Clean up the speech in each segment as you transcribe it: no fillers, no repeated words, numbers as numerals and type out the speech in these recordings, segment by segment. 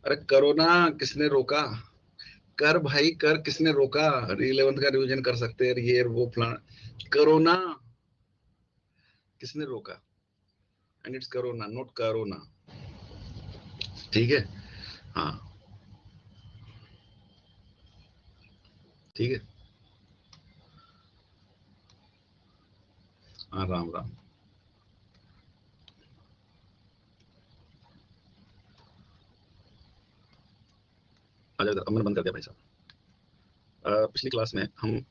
अरे करो ना, किसने रोका? कर भाई कर, किसने रोका? 11th का रिवीजन कर सकते हैं, ये वो फलाना। करो ना, किसने रोका? And it's corona not corona. ठीक है, हाँ ठीक है। हाँ राम राम। आ जाओ, अब मैंने बंद कर दिया भाई साहब। पिछली क्लास में हम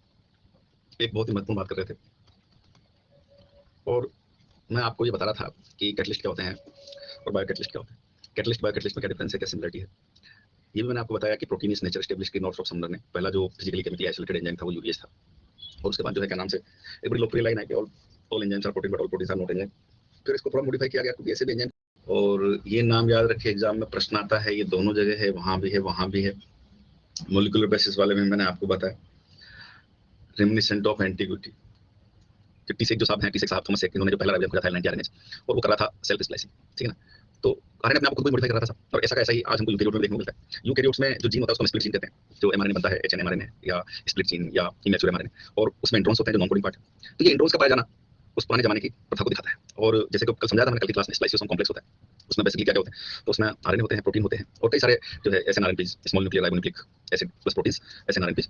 एक बहुत ही महत्वपूर्ण बात कर रहे थे, और मैं आपको ये बता रहा था कि कैटलिस्ट क्या होते हैं और बायोकैटलिस्ट क्या होते हैं। कैटलिस्ट बायोकैटलिस्ट में क्या डिफरेंस है, क्या सिमिलरिटी है, ये भी मैंने आपको बताया कि प्रोटीन इज नेचर एस्टेब्लिश्ड की नॉर्थ ऑफ समनर ने पहला जो फिजिकली केमिकली आइसोलेटेड एंजाइम था वो यूरियस था। और उसके बाद जो है क्या नाम से एक बड़ी लोकप्रिय लाइन है कि all enzymes are protein but all proteins are not enzyme. फिर इसको थोड़ा मॉडिफाई किया गया क्योंकि ऐसे भी एंजाइम, और ये नाम याद रखिए, एग्जाम में प्रश्न आता है, ये दोनों जगह है, वहां भी है वहां भी है। मोलिकुलर बेसिस वाले में मैंने आपको बताया रेमिनिसेंट ऑफ एंटीग्विटी, टी6 जो साहब हैं, टी6 साहब थॉमस सेक, इन्होंने जो पहला रिवीजन किया था एलएनटी आरएनए, और वो कर रहा था सेल्फ स्प्लाइसिंग, ठीक है ना। तो आरएनए अपने आप को खुद मॉडिफाई कर रहा था, और ऐसा का ऐसा ही आज हमको यूकेरियोट में देखने को मिलता है। यूकेरियोट्स में जो जीन होता है उसको स्प्लिट जीन कहते हैं, जो एमआरएनए बनता है, एचएनएमआरएनए या स्प्लिट जीन या इमेच्योर एमआरएनए, और उसमें इंट्रॉन्स होते हैं जो नॉन कोडिंग पार्ट। तो ये इंट्रॉन्स का पाया जाना उस पुराने जमाने की प्रथा को दिखाता है। और जैसे कि कल समझाया था मैंने कल की क्लास में, स्प्लाइसियोसोम कॉम्प्लेक्स होता है, उसमें बेसिकली क्या क्या होते हैं, तो उसमें आरएनए होते हैं, प्रोटीन होते हैं, और कई सारे जो है snRNPs, small nuclear ribonucleic acid plus proteins, snRNPs.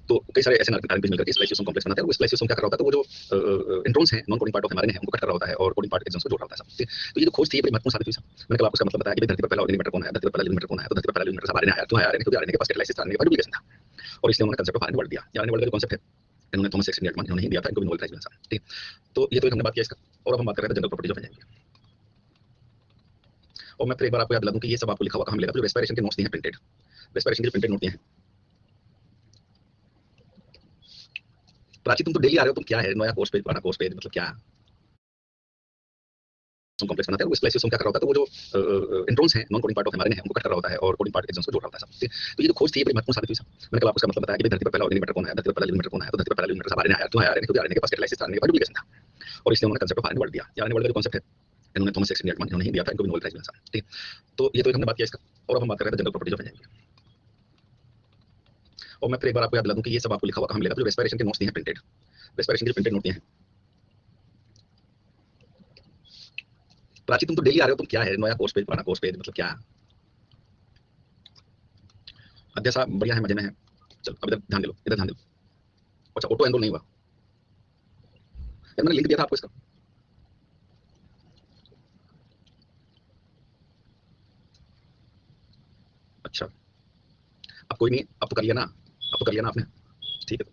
तो कई सारे एसएनआरएनपीज मिलकर के स्प्लाइसियोसोम कॉम्प्लेक्स बनाते हैं। वो स्प्लाइसियोसोम क्या कर रहा होता है, तो वो जो इंट्रॉन्स हैं, non coding part of mRNA है, उनको कट कर रहा होता है और कोडिंग पार्ट एक्सन्स को जोड़ रहा होता है सब। तो ये जो खोज थी ये बड़ी महत्वपूर्ण साबित हुई सब। मैंने कल आपको इसका मतलब बताया कि धरती पर पहला ऑर्गेनिक मैटर कौन है, धरती पर पहला लिविंग मैटर कौन है, तो धरती पर पहला लिविंग मैटर आरएनए आया। क्यों आया आरएनए? क्योंकि आरएनए के पास कैटालाइसिस था, आरएनए के पास डुप्लीकेशन था, और इसलिए उन्होंने कंसेप्ट ऑफ आरएनए वर्ल्ड दिया। आरएनए वर्ल्ड का जो कांसेप्ट है इन्होंने थॉमस सेक्सन इन्होंने ही दिया था, इनको भी नोबेल प्राइज मिला था। ठीक, तो ये तो एक हमने बात किया इसका, और अब हम बात कर रहे हैं जनरल प्रॉपर्टीज ऑफ एंजाइम की। और मैं फिर एक बार आपको याद दिला दूं कि ये सब आपको लिखा हुआ कहां मिलेगा, तो जो रेस्पिरेशन के नोट्स दिए हैं प्रिंटेड, रेस्पिरेशन के प्रिंटेड नोट दिए हैं। प्राची तुम तो डेली आ रहे हो, तुम क्या है नया कोर्स पेज पुराना कोर्स पेज, मतलब क्या कॉम्प्लेक्स बनाते हैं। वो स्प्लाइसियोसोम क्या कर रहा होता है, तो वो जो इंट्रॉन्स हैं, non coding part of mRNA है, उनको कट कर रहा होता है और कोडिंग पार्ट एक्सन्स को जोड़ रहा होता है सब। तो ये जो खोज थी ये बड़ी महत्वपूर्ण साबित हुई सब। मैंने कल आपको इसका मतलब बताया कि धरती पर पहला ऑर्गेनिक मैटर कौन है, धरती पर पहला लिविंग मैटर कौन है, तो धरती पर पहला लिविंग मैटर आरएनए आया। क्यों आया आरएनए? क्योंकि आरएनए के पास कैटालाइसिस था, आरएनए के पास डुप्लीकेशन था, और इसलिए उन्होंने कंसेप्ट ऑफ आरएनए वर्ल्ड दिया। आरएनए वर्ल्ड का जो कांसेप्ट है इन्होंने थॉमस सेक्सन इन्होंने ही दिया था, इनको भी नोबेल प्राइज मिला था। ठीक, तो ये तो एक हमने बात किया इसका, और अब हम बात कर रहे हैं जनरल प्रॉपर्टीज ऑफ एंजाइम की। और मैं फिर एक बार आपको याद दिला दूं कि ये सब आपको लिखा हुआ कहां मिलेगा, तो जो रेस्पिरेशन के नोट्स दिए हैं प्रिंटेड, रेस्पिरेशन के प्रिंटेड नोट दिए हैं। प्राची तुम तो डेली आ रहे हो, तुम क्या है नया कोर्स पेज पुराना कोर्स पेज, मतलब क्या? अध्यक्ष साहब बढ़िया है, मजे में है। चलो अब इधर ध्यान दे लो, इधर ध्यान दे लो। अच्छा ऑटो एनरोल नहीं हुआ यार, मैंने लिंक दिया था आपको इसका। अच्छा अब कोई नहीं, अब तो कर लिया ना, अब तो कर लिया ना आपने, ठीक है।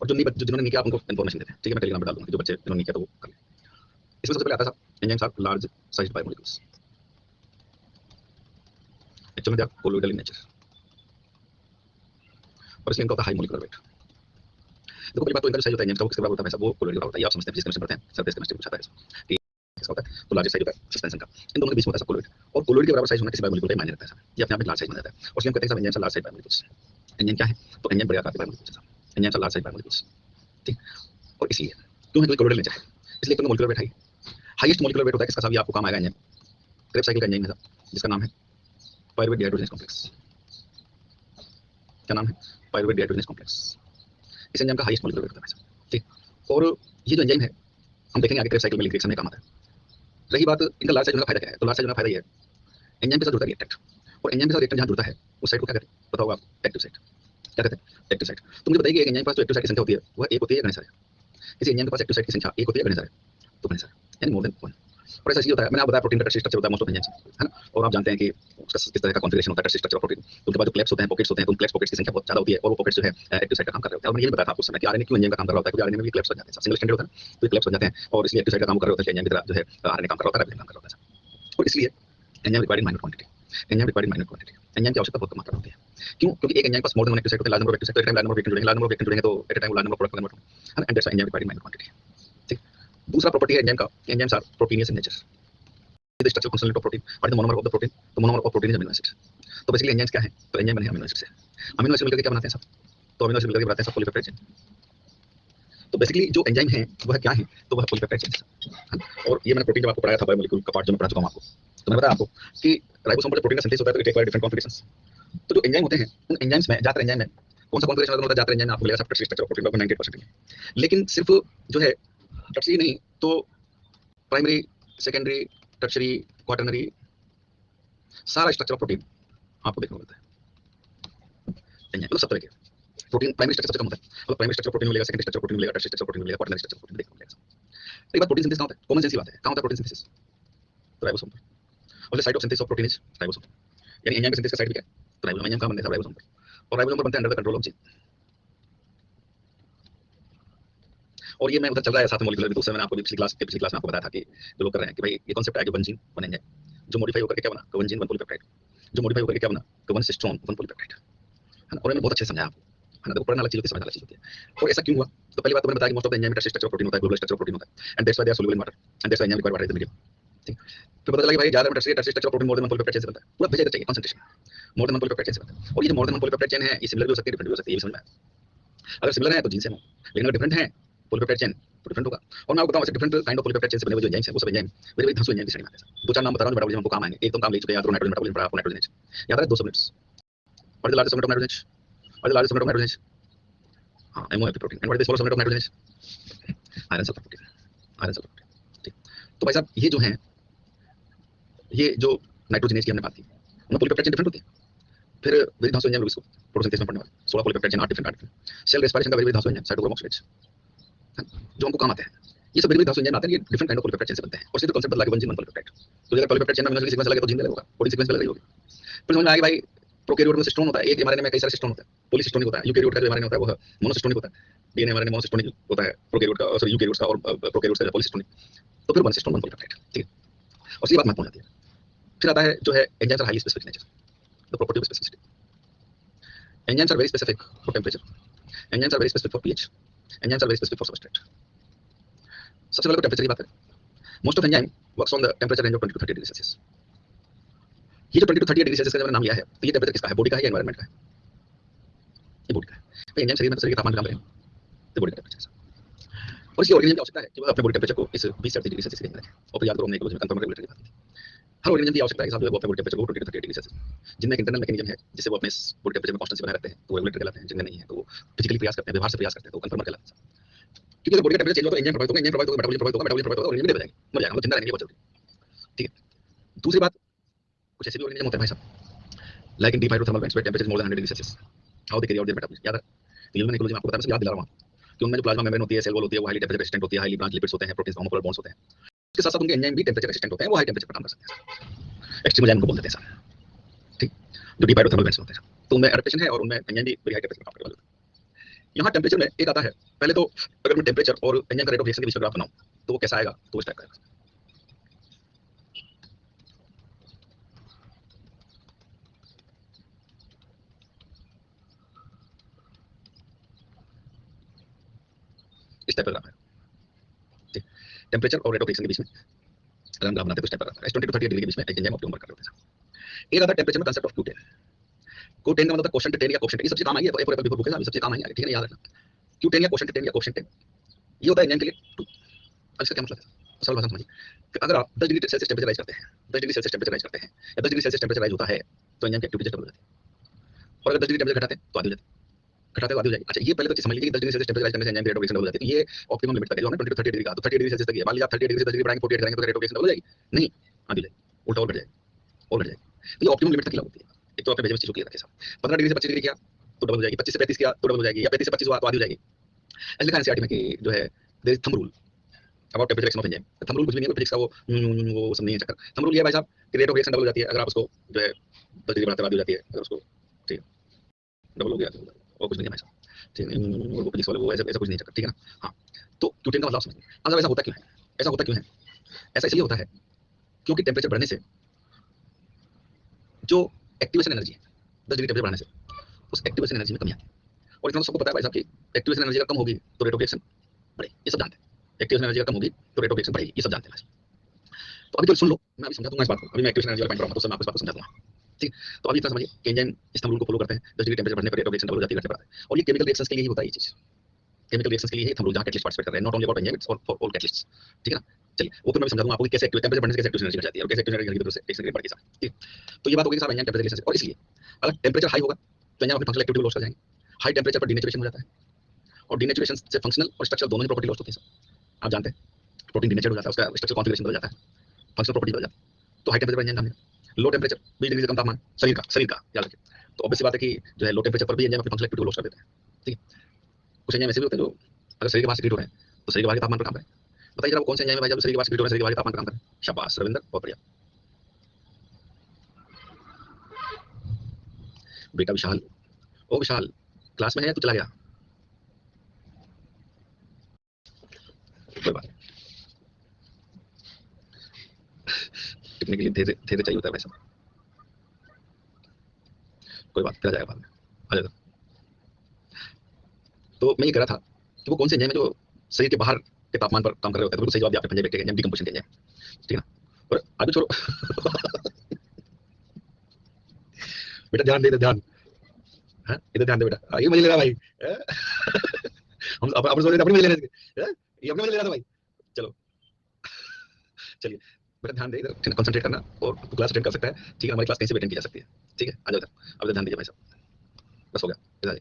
और जो नहीं, जो जिन्होंने नहीं किया आप उनको इन्फॉर्मेशन देते हैं, ठीक है, मैं टेलीग्राम पे डाल दूंगा, जो बच्चे जिन्होंने नहीं किया तो वो कर लें। इसमें सबसे पहले आता है enzymes are large sized biomolecules, actually they are colloidal in nature, और इसलिए इनका होता है हाई मोलिकुलर वेट। देखो पहली बात तो इनका जो साइज होता है एंजाइम्स का वो किसके बराबर होता है, वो कोलोइडल का होता है। ये आप समझते हैं, फिजिक्स केमिस्ट्री पढ़ते हैं, सरफेस केमिस्ट्री पूछा था कि किसका होता है, तो लार्ज साइज होता है सस्पेंशन का। इन दोनों के बीच में होता है कोलोइड, और कोलोइड के बराबर साइज होना किसी बायोमोलिक्यूल का मायने रखता है। ये अपने आप में लार्ज साइज बन जाता है, और इसलिए हम कहते हैं सब enzymes are large size biomolecules. Enzyme क्या है, तो एंजाइम बड़े आकार के बायोमोलिक्यूल्स हैं, enzymes are large size biomolecules. ठीक, और इसलिए क्यों है, तो कोलोइडल नेचर है, इसलिए तो molecular weight highest molecular weight होता है किसका साहब, ये आपको काम आएगा एंजाइम, क्रेब्स साइकिल का एंजाइम है जिसका नाम है पायरुवेट डिहाइड्रोजनेज कॉम्प्लेक्स। क्या नाम है? Pyruvate dehydrogenase complex. इस एंजाइम का हाईएस्ट मोलिकुलर वेट होता है। ठीक, और ये जो एंजाइम है हम देखेंगे आगे क्रेब्स साइकिल में लिंक रिएक्शन में काम आता है। रही बात इनका लार्ज साइज होने का फायदा क्या है, तो लार्ज साइज होने का फायदा ये है एंजाइम के साथ जुड़ता है रिएक्टेंट, और एंजाइम के साथ रिएक्टेंट जहां जुड़ता है उस साइड को क्या कहते हैं बताओ आप? Active site. क्या कहते हैं? Active site. तो मुझे बताइए कि एक एंजाइम के पास जो एक्टिव साइट की संख्या होती है वह एक होती है या गणित है? किसी एंजाइम के पास एक्टिव साइट की संख्या एक होती है गणित है, तो गणित है यानी मोर देन वन। और ऐसा इसलिए होता है, मैंने आपको बताया प्रोटीन का टेट्री स्ट्रक्चर होता है मोस्ट ऑफ एंजाइम्स, है ना, और आप जानते हैं कि उसका किस तरह का कॉन्फ़िगरेशन होता है टेट्री स्ट्रक्चर ऑफ प्रोटीन। तो उनके पास जो क्लेफ्स होते हैं, पॉकेट्स होते हैं, तो उन क्लेफ्स पॉकेट्स की संख्या बहुत ज्यादा होती है, और वो पॉकेट्स जो है एक्टिव साइट का काम कर रहे होते हैं। और मैंने ये भी बताया था आपको उस समय कि आरएनए क्यों एंजाइम का काम कर रहा होता है, क्योंकि आरएनए में भी क्लेफ्स बन जाते हैं, सिंगल स्ट्रैंडेड होता है तो ये क्लेफ्स बन जाते हैं, और इसलिए एक्टिव साइट का काम कर रहे होता है कि एंजाइम की तरह जो है आरएनए काम कर रहा होता है, राइबोसोम काम कर रहा होता है। और इसलिए enzyme required in minor quantity, enzyme required in minor quantity, enzyme की आवश्यकता बहुत कम मात्रा में होती है। क्यों? क्योंकि एक एंजाइम के पास more than one active site होते हैं, large number of active site, एक time large number of reactant जुड़ेंगे, लार्ज नंबर ऑफ रिएक्टेंट जुड़ेंगे तो at a time large number of product convert होंगे, है ना, and that's why enzyme required in minor quantity. ठीक, दूसरा प्रॉपर्टी है एंजाइम का, enzymes are proteinous in nature. The structure constituent of protein, what is the monomer of the protein? The monomer of protein is amino acid. तो basically enzymes क्या है, तो enzyme बने हैं अमीनो एसिड से। Amino acid मिलकर के क्या बनाते हैं सब, तो अमीनो एसिड मिलकर के बनाते हैं सब पॉलीपेप्टाइड चेन। तो बेसिकली जो एंजाइम है वह क्या है, तो वह पॉलीपेप्टाइड चेन्स है। और ये मैंने प्रोटीन जब आपको पढ़ाया था बायोमोलिक्यूल का पार्ट जो मैं पढ़ा चुका हूं आपको, तो मैंने बताया आपको कि राइबोसोम पर प्रोटीन का सिंथेसिस होता है तो इट रिक्वायर डिफरेंट कॉन्फ़िगरेशंस। तो जो एंजाइम होते हैं उन एंजाइम्स में ज्यादातर एंजाइम में कौन सा कॉन्फ़िगरेशन होता है, ज्यादातर एंजाइम में आपको मिलेगा सब स्ट्रक्चर ऑफ प्रोटीन लगभग 98%। लेकिन सिर्फ जो है टर्शरी नहीं तो प्राइमरी, सेकेंडरी, टर्शरी, क्वाटरनरी सारा स्ट्रक्चर ऑफ प्रोटीन आपको देखने को मिलता है। मतलब सब तरह के प्रोटीन प्राइमरी स्ट्रक्चर सबसे कम होता है, मतलब प्राइमरी स्ट्रक्चर प्रोटीन मिलेगा, सेकेंडरी स्ट्रक्चर प्रोटीन मिलेगा, टर्शियरी स्ट्रक्चर प्रोटीन मिलेगा, क्वाटरनरी स्ट्रक्चर प्रोटीन देखने को मिलेगा। एक बात प्रोटीन सिंथेसिस कहां होता है, कॉमन सेंस की बात है, कहां होता है प्रोटीन सिंथेसिस, तो राइबोसोम पर। और the site of synthesis of protein is ribosome, यानी एंजाइम का सिंथेसिस का साइट भी क्या है, तो राइबोसोम। एंजाइम कहां बनता है, राइबोसोम पर, और राइबोसोम पर बनते हैं under the control of gene. और ये मैं उधर चल रहा है साथ में मॉलिक्यूलर भी, तो उससे मैंने आपको पिछली क्लास में आपको बताया था कि जो लोग कर रहे हैं कि भाई ये कॉन्सेप्ट है कि वन जीन वन एंजाइम, जो मॉडिफाई होकर के क्या बना, वन जीन वन पॉलीपेप्टाइड, जो मॉडिफाई होकर के क्या बना, वन सिस्टोन वन पॉलीपेप्टाइड, है ना। और मैंने बहुत अच्छे से समझाया आपको, है ना। देखो पढ़ना अलग चीज होती है, समझना अलग चीज होती है। और ऐसा क्यों हुआ, तो पहली बात तो मैंने बताया कि most of the enzyme tertiary structure protein होता है, ग्लोबुलर स्ट्रक्चर प्रोटीन होता है, and that's why they are soluble in water, and that's why enzyme require water in the medium. ठीक, फिर पता चला कि भाई ज्यादा tertiary structure protein more than one polypeptide chain से बनता है, पूरा भेजा चाहिए concentration more than one polypeptide chain से बनता है। और ये जो more than one polypeptide chain है ये सिमिलर भी हो सकती है, डिफरेंट भी हो सकती है, ये समझ में आया। अगर सिमिलर है तो जीन सेम हो, लेकिन अगर डिफरेंट है पॉलीपेप्टाइड चेन तो डिफरेंट होगा। और मैं आपको बताऊं ऐसे different kind of polypeptide chain से बने हुए जो एंजाइम्स हैं वो सब एंजाइम वेरी वेरी धांसू एंजाइम की श्रेणी में आते हैं। दो चार नाम बता रहा हूं जो मेटाबॉलिज्म हमको काम आएंगे, एक तो काम ले चुके हैं, या तो नाइट्रोजन मेटाबॉलिज्म पढ़ा आपको, नाइट्रोजन याद है 2 minutes, what is the largest unit of nitrogen, what is the largest unit of nitrogen, हां MOF protein, and what is the smallest unit of nitrogen, iron sulphur protein, iron sulphur protein. ठीक, तो भाई साहब ये जो हैं, ये जो नाइट्रोजनेज की हमने बात की, उनमें पॉलीपेप्टाइड चेन डिफरेंट होती है। फिर वेरी धांसू एंजाइम लोग इसको फोटोसिंथेसिस में पढ़ने वाले 16 polypeptide chain 8 different cell respiration का वेरी धांसू एंजाइम साइटोक्रोम ऑक्सीडेज, जो हमको काम आते हैं। ये सब वेरी धांसू एंजाइम आते हैं, ये different kind of polypeptide chain से बनते हैं। और सिर्फ कांसेप्ट बदला के वन जीन वन पॉलीपेप्टाइड, तो अगर पॉलीपेप्टाइड चेन में अमीनो एसिड सीक्वेंस अलग है तो जीन अलग होगा, प्रोटीन सीक्वेंस अलग होगी। फिर समझ में आ गया भाई प्रोकैरियोट में सिस्टोन होता है, एक एमआरएनए में कई सारे सिस्टोन होते हैं, पॉलीसिस्टोनिक होता है। यूकैरियोट का जो एमआरएनए होता है वो मोनोसिस्टोनिक होता है, डीएनए एमआरएनए मोनोसिस्टोनिक होता है प्रोकैरियोट का, सॉरी यूकैरियोट्स का, और प्रोकैरियोट्स का पॉलीसिस्टोनिक। तो फिर वन सिस्टोन वन पॉलीपेप्टाइड, ठीक है। और ये बात महत्वपूर्ण जाती है। फिर आता है जो है enzymes are highly specific nature, the property of specificity. Enzymes are very specific for temperature, enzymes are very specific for pH, enzymes are very specific for substrate. सबसे पहले तो टेंपरेचर की बात करें, most of enzyme works on the temperature range of 20 to 30 degree Celsius. ये जो 20 to 30 degree Celsius का मैंने नाम लिया है, तो ये टेंपरेचर किसका है, बॉडी का है या एनवायरनमेंट का है, ये बॉडी का है। तो एंजाइम शरीर में शरीर के तापमान का काम रहे तो बॉडी का टेंपरेचर। और इसकी ऑर्गेनिज्म की आवश्यकता है कि वह अपने बॉडी टेंपरेचर को इस 20 से 30 डिग्री सेल्सियस के अंदर रखे। और फिर याद करो हमने इकोलॉजी में कंफर्म रेगुलेटर की बात की, हर ऑर्गेनिज्म की आवश्यकता है कि साहब जो वो अपने बॉडी टेंपरेचर को 20 to 30 डिग्री सेल्सियस, जिनमें एक इंटरनल मैकेनिज्म है जिससे वो अपने बॉडी टेंपरेचर में कांस्टेंसी बनाए रखते हैं तो वो रेगुलेटर कहलाते हैं, जिनमें नहीं है तो वो फिजिकली प्रयास करते हैं, व्यवहार से प्रयास करते हैं तो कंफर्मर कहलाते हैं। क्योंकि अगर बॉडी का टेंपरेचर चेंज हो तो एंजाइम प्रभावित होगा, एंजाइम प्रभावित होगा, मेटाबॉलिज्म प्रभावित होगा, मेटाबॉलिज्म प्रभावित होगा, ऑर्गेनिज्म डेड हो जाएंगे, मर जाएगा, मतलब जिंदा रहने के लिए बहुत जरूरी है। ठीक है, दूसरी बात कुछ ऐसे भी ऑर्गेनिज्म होते हैं भाई साहब like in deep hydrothermal vents where temperature more than 100 degree Celsius, how they carry out their metabolism. याद है, तो ये मैंने इकोलॉजी में आपको बताया, मैं याद दिला रहा हूं कि उनमें जो प्लाज्मा मेम्ब्रेन होती है, सेल वॉल होती है, वो हाईली टेंपरेचर रेजिस्टेंट होती है, हाईली ब्रांच लिपिड्स होते हैं, प्रोटीन्स होमोपोलर बॉन्ड्स होते हैं। इसके साथ साथ उनके एंजाइम भी टेंपरेचर रेजिस्टेंट होते हैं, वो हाई टेंपरेचर पर काम कर सकते हैं, एक्सट्रीम एंजाइम को बोलते हैं सर। ठीक, जो डीप हाइड्रोथर्मल वेंट्स होते हैं तो उनमें एडेप्टेशन है और उनमें एंजाइम भी वेरी हाई टेंपरेचर पर काम करने वाले होते हैं। यहाँ टेंपरेचर में एक आता है, पहले तो अगर मैं टेंपरेचर और एंजाइम का रेट ऑफ रिएक्शन के बीच का ग्राफ बनाऊं तो वो कैसा आएगा, तो इस टाइप का आएगा। इस टाइप का ग्राफ है। ठीक, टेंपरेचर और रेट ऑफ रिएक्शन के बीच में अगर हम ग्राफ बनाते हैं तो इस टाइप का ग्राफ है, 20 to 30 डिग्री के बीच में एक एंजाइम ऑप्टिमम वर्क कर रहे होते हैं। एक आता है टेंपरेचर में कांसेप्ट ऑफ Q10, Q10 का मतलब क्वोशंट 10 या कोशंट, ये सब चीज काम आई है, A for apple, B for book है, सब चीज काम आई है, ठीक है ना, याद रखना। Q10 या कोशंट 10 या कोशंट 10 ये होता है एंजाइम के लिए 2। अब इसका क्या मतलब है, सरल भाषा में समझिए कि अगर आप 10 डिग्री सेल्सियस टेंपरेचर राइज करते हैं, 10 डिग्री सेल्सियस टेंपरेचर राइज करते हैं या 10 डिग्री सेल्सियस टेंपरेचर राइज होता है तो एंजाइम की एक्टिविटी डबल हो जाती है। और अगर 10 डिग्री टेंपरेचर घटाते हैं तो आधी हो जाती है, घटाते हो आधी हो जाएगी। अच्छा, ये पहले तो चीज समझ लीजिए कि 10 डिग्री सेल्सियस टेंपरेचर राइज करने से एंजाइम की रेट ऑफ रिएक्शन डबल हो जाती है। तो ये ऑप्टिमम लिमिट तक है जो हमने 20 to 30 डिग्री का, तो 30 डिग्री सेल्सियस तक है। मान लीजिए आप 30 डिग्री से 10 डिग्री बढ़ाएंगे 48 करेंगे तो रेट ऑफ रिएक्शन डबल हो जाएगी, नहीं आधी हो जाएगी, उल्टा और बढ़ जाएगी और बढ़ जाएगी। तो ये ऑप्टिमम लिमिट तक लागू होती है। एक तो आपने बेसिक चीज क्लियर रखे साहब, 15 डिग्री से 25 डिग्री किया तो डबल हो जाएगी, 25 से 35 किया तो डबल हो जाएगी, या 35 से 25 हुआ तो आधी हो जाएगी। ऐसे लिखा है एनसीईआरटी में कि जो है there is thumb rule about temperature reaction of enzyme. Thumb rule कुछ भी नहीं है, फिजिक्स का वो सब नहीं है चक्कर। थंब रूल ये है भाई साहब कि रेट ऑफ रिएक्शन डबल हो जाती है अगर आप उसको जो है 10 डिग्री बढ़ाते हो जाती है, अगर उसको ठीक है डबल हो गया और कुछ नहीं है भाई साहब, ठीक है। वो फिजिक्स वाले वो ऐसा ऐसा कुछ नहीं चक्कर, ठीक है ना। हाँ, तो Q10 का मतलब समझिए। अब ऐसा होता क्यों है, ऐसा होता क्यों है, ऐसा इसलिए होता है क्योंकि टेंपरेचर बढ़ने से जो एक्टिवेशन एनर्जी है 10 डिग्री टेंपरेचर बढ़ने से उस एक्टिवेशन एनर्जी में कमी आती है। और इतना सबको पता है भाई साहब कि एक्टिवेशन एनर्जी कम होगी तो रेट ऑफ रिएक्शन बढ़ेगी, ये सब जानते हैं। एक्टिवेशन एनर्जी कम होगी तो रेट ऑफ रिएक्शन बढ़ेगी, ये सब जानते हैं। तो अभी तो सुन लो, मैं अभी समझा दूंगा इस बात को। अभी मैं एक्टिवेशन एनर्जी वाला पॉइंट पढ़ाऊंगा तो मैं आपको इस बात को समझा दूंगा, ठीक। तो अभी इतना समझिए कि एंजाइम इस थंब रूल को फॉलो करते हैं, 10 डिग्री टेंपरेचर बढ़ने पर रेट ऑफ रिएक्शन डबल हो जाती है, घटने पर। और ये केमिकल रिएक्शंस के लिए ही होता है ये चीज, केमिकल रिएक्शंस के लिए हम लोग जहां कैटलिस्ट पार्टिसिपेट कर रहे हैं, not only about enzyme, it's for all catalysts, ठीक है ना। चलिए वो फिर मैं समझा दूंगा आपको कि कैसे एक्टिव टेंपरेचर बढ़ने से कैसे एक्टिव एनर्जी घट जाती है और कैसे एक्टिव एनर्जी घट से एक्शन बढ़ के साथ, ठीक। तो ये बात हो गई साहब एंजाइम टेंपरेचर रिलेशनशिप। और इसलिए अगर टेंपरेचर हाई होगा तो एंजाइम अपनी फंक्शनल एक्टिविटी लॉस कर जाएंगे। हाई टेंपरेचर पर डीनेचुरेशन हो जाता है और डीनेचुरेशन से फंक्शनल और स्ट्रक्चरल दोनों ही प्रॉपर्टी लॉस होती है। आप जानते हैं प्रोटीन डीनेचर हो जाता है, उसका स्ट्रक्चर कॉन्फिगरेशन बदल जाता है, फंक्शनल प्रॉपर्टी बदल जाती है। तो हाई टेंपरेचर पर एंजाइम डालने, लो टेंपरेचर 20 डिग्री से कम तापमान शरीर का याद रखिए। तो ऑब्वियस बात है कि जो है लो टेंपरेचर पर भी एंजाइम अपनी फंक्शनल एक्टिविटी लॉस कर देते हैं, ठीक है। कुछ एंजाइम ऐसे भी होते हैं जो अगर शरीर के बाहर सीक्रेट हो रहे हैं तो शरीर के बाहर के तापमान पर काम करें। बताइए जरा वो कौन से एंजाइम है भाई जब शरीर के बाहर सीक्रेट हो रहे हैं, शरीर के बाहर के तापमान पर काम करें? शाबाश रविंद्र, बहुत बढ़िया बेटा। विशाल, ओ विशाल क्लास में है, तू चला गया, कोई बात टिकने के लिए धीरे धीरे चाहिए होता है वैसा, कोई बात फिर आ जाएगा बाद में, आ जाएगा। तो मैं ये कह रहा था कि वो कौन से एंजाइम है जो शरीर के बाहर के तापमान पर काम कर रहे होते हैं। तो बिल्कुल सही जवाब दिया आपने, पंजे बैक्टीरिया एंजाइम, डिकम्पोजिशन के एंजाइम, ठीक है ना। और आगे छोड़ो बेटा ध्यान दे, ध्यान है, इधर ध्यान दे बेटा, ये मजे ले रहा भाई हम अपन सोच रहे थे अपनी मजे ले रहे थे, ये अपनी मजे ले रहा था भाई। चलो चलिए बेटा ध्यान दे, इधर कंसंट्रेट करना और क्लास अटेंड कर सकता है, ठीक है। हमारी क्लास कहीं से भी अटेंड की जा सकती है, ठीक है। आ जाओ इधर, अब ध्यान दीजिए भाई साहब, बस हो गया इधर।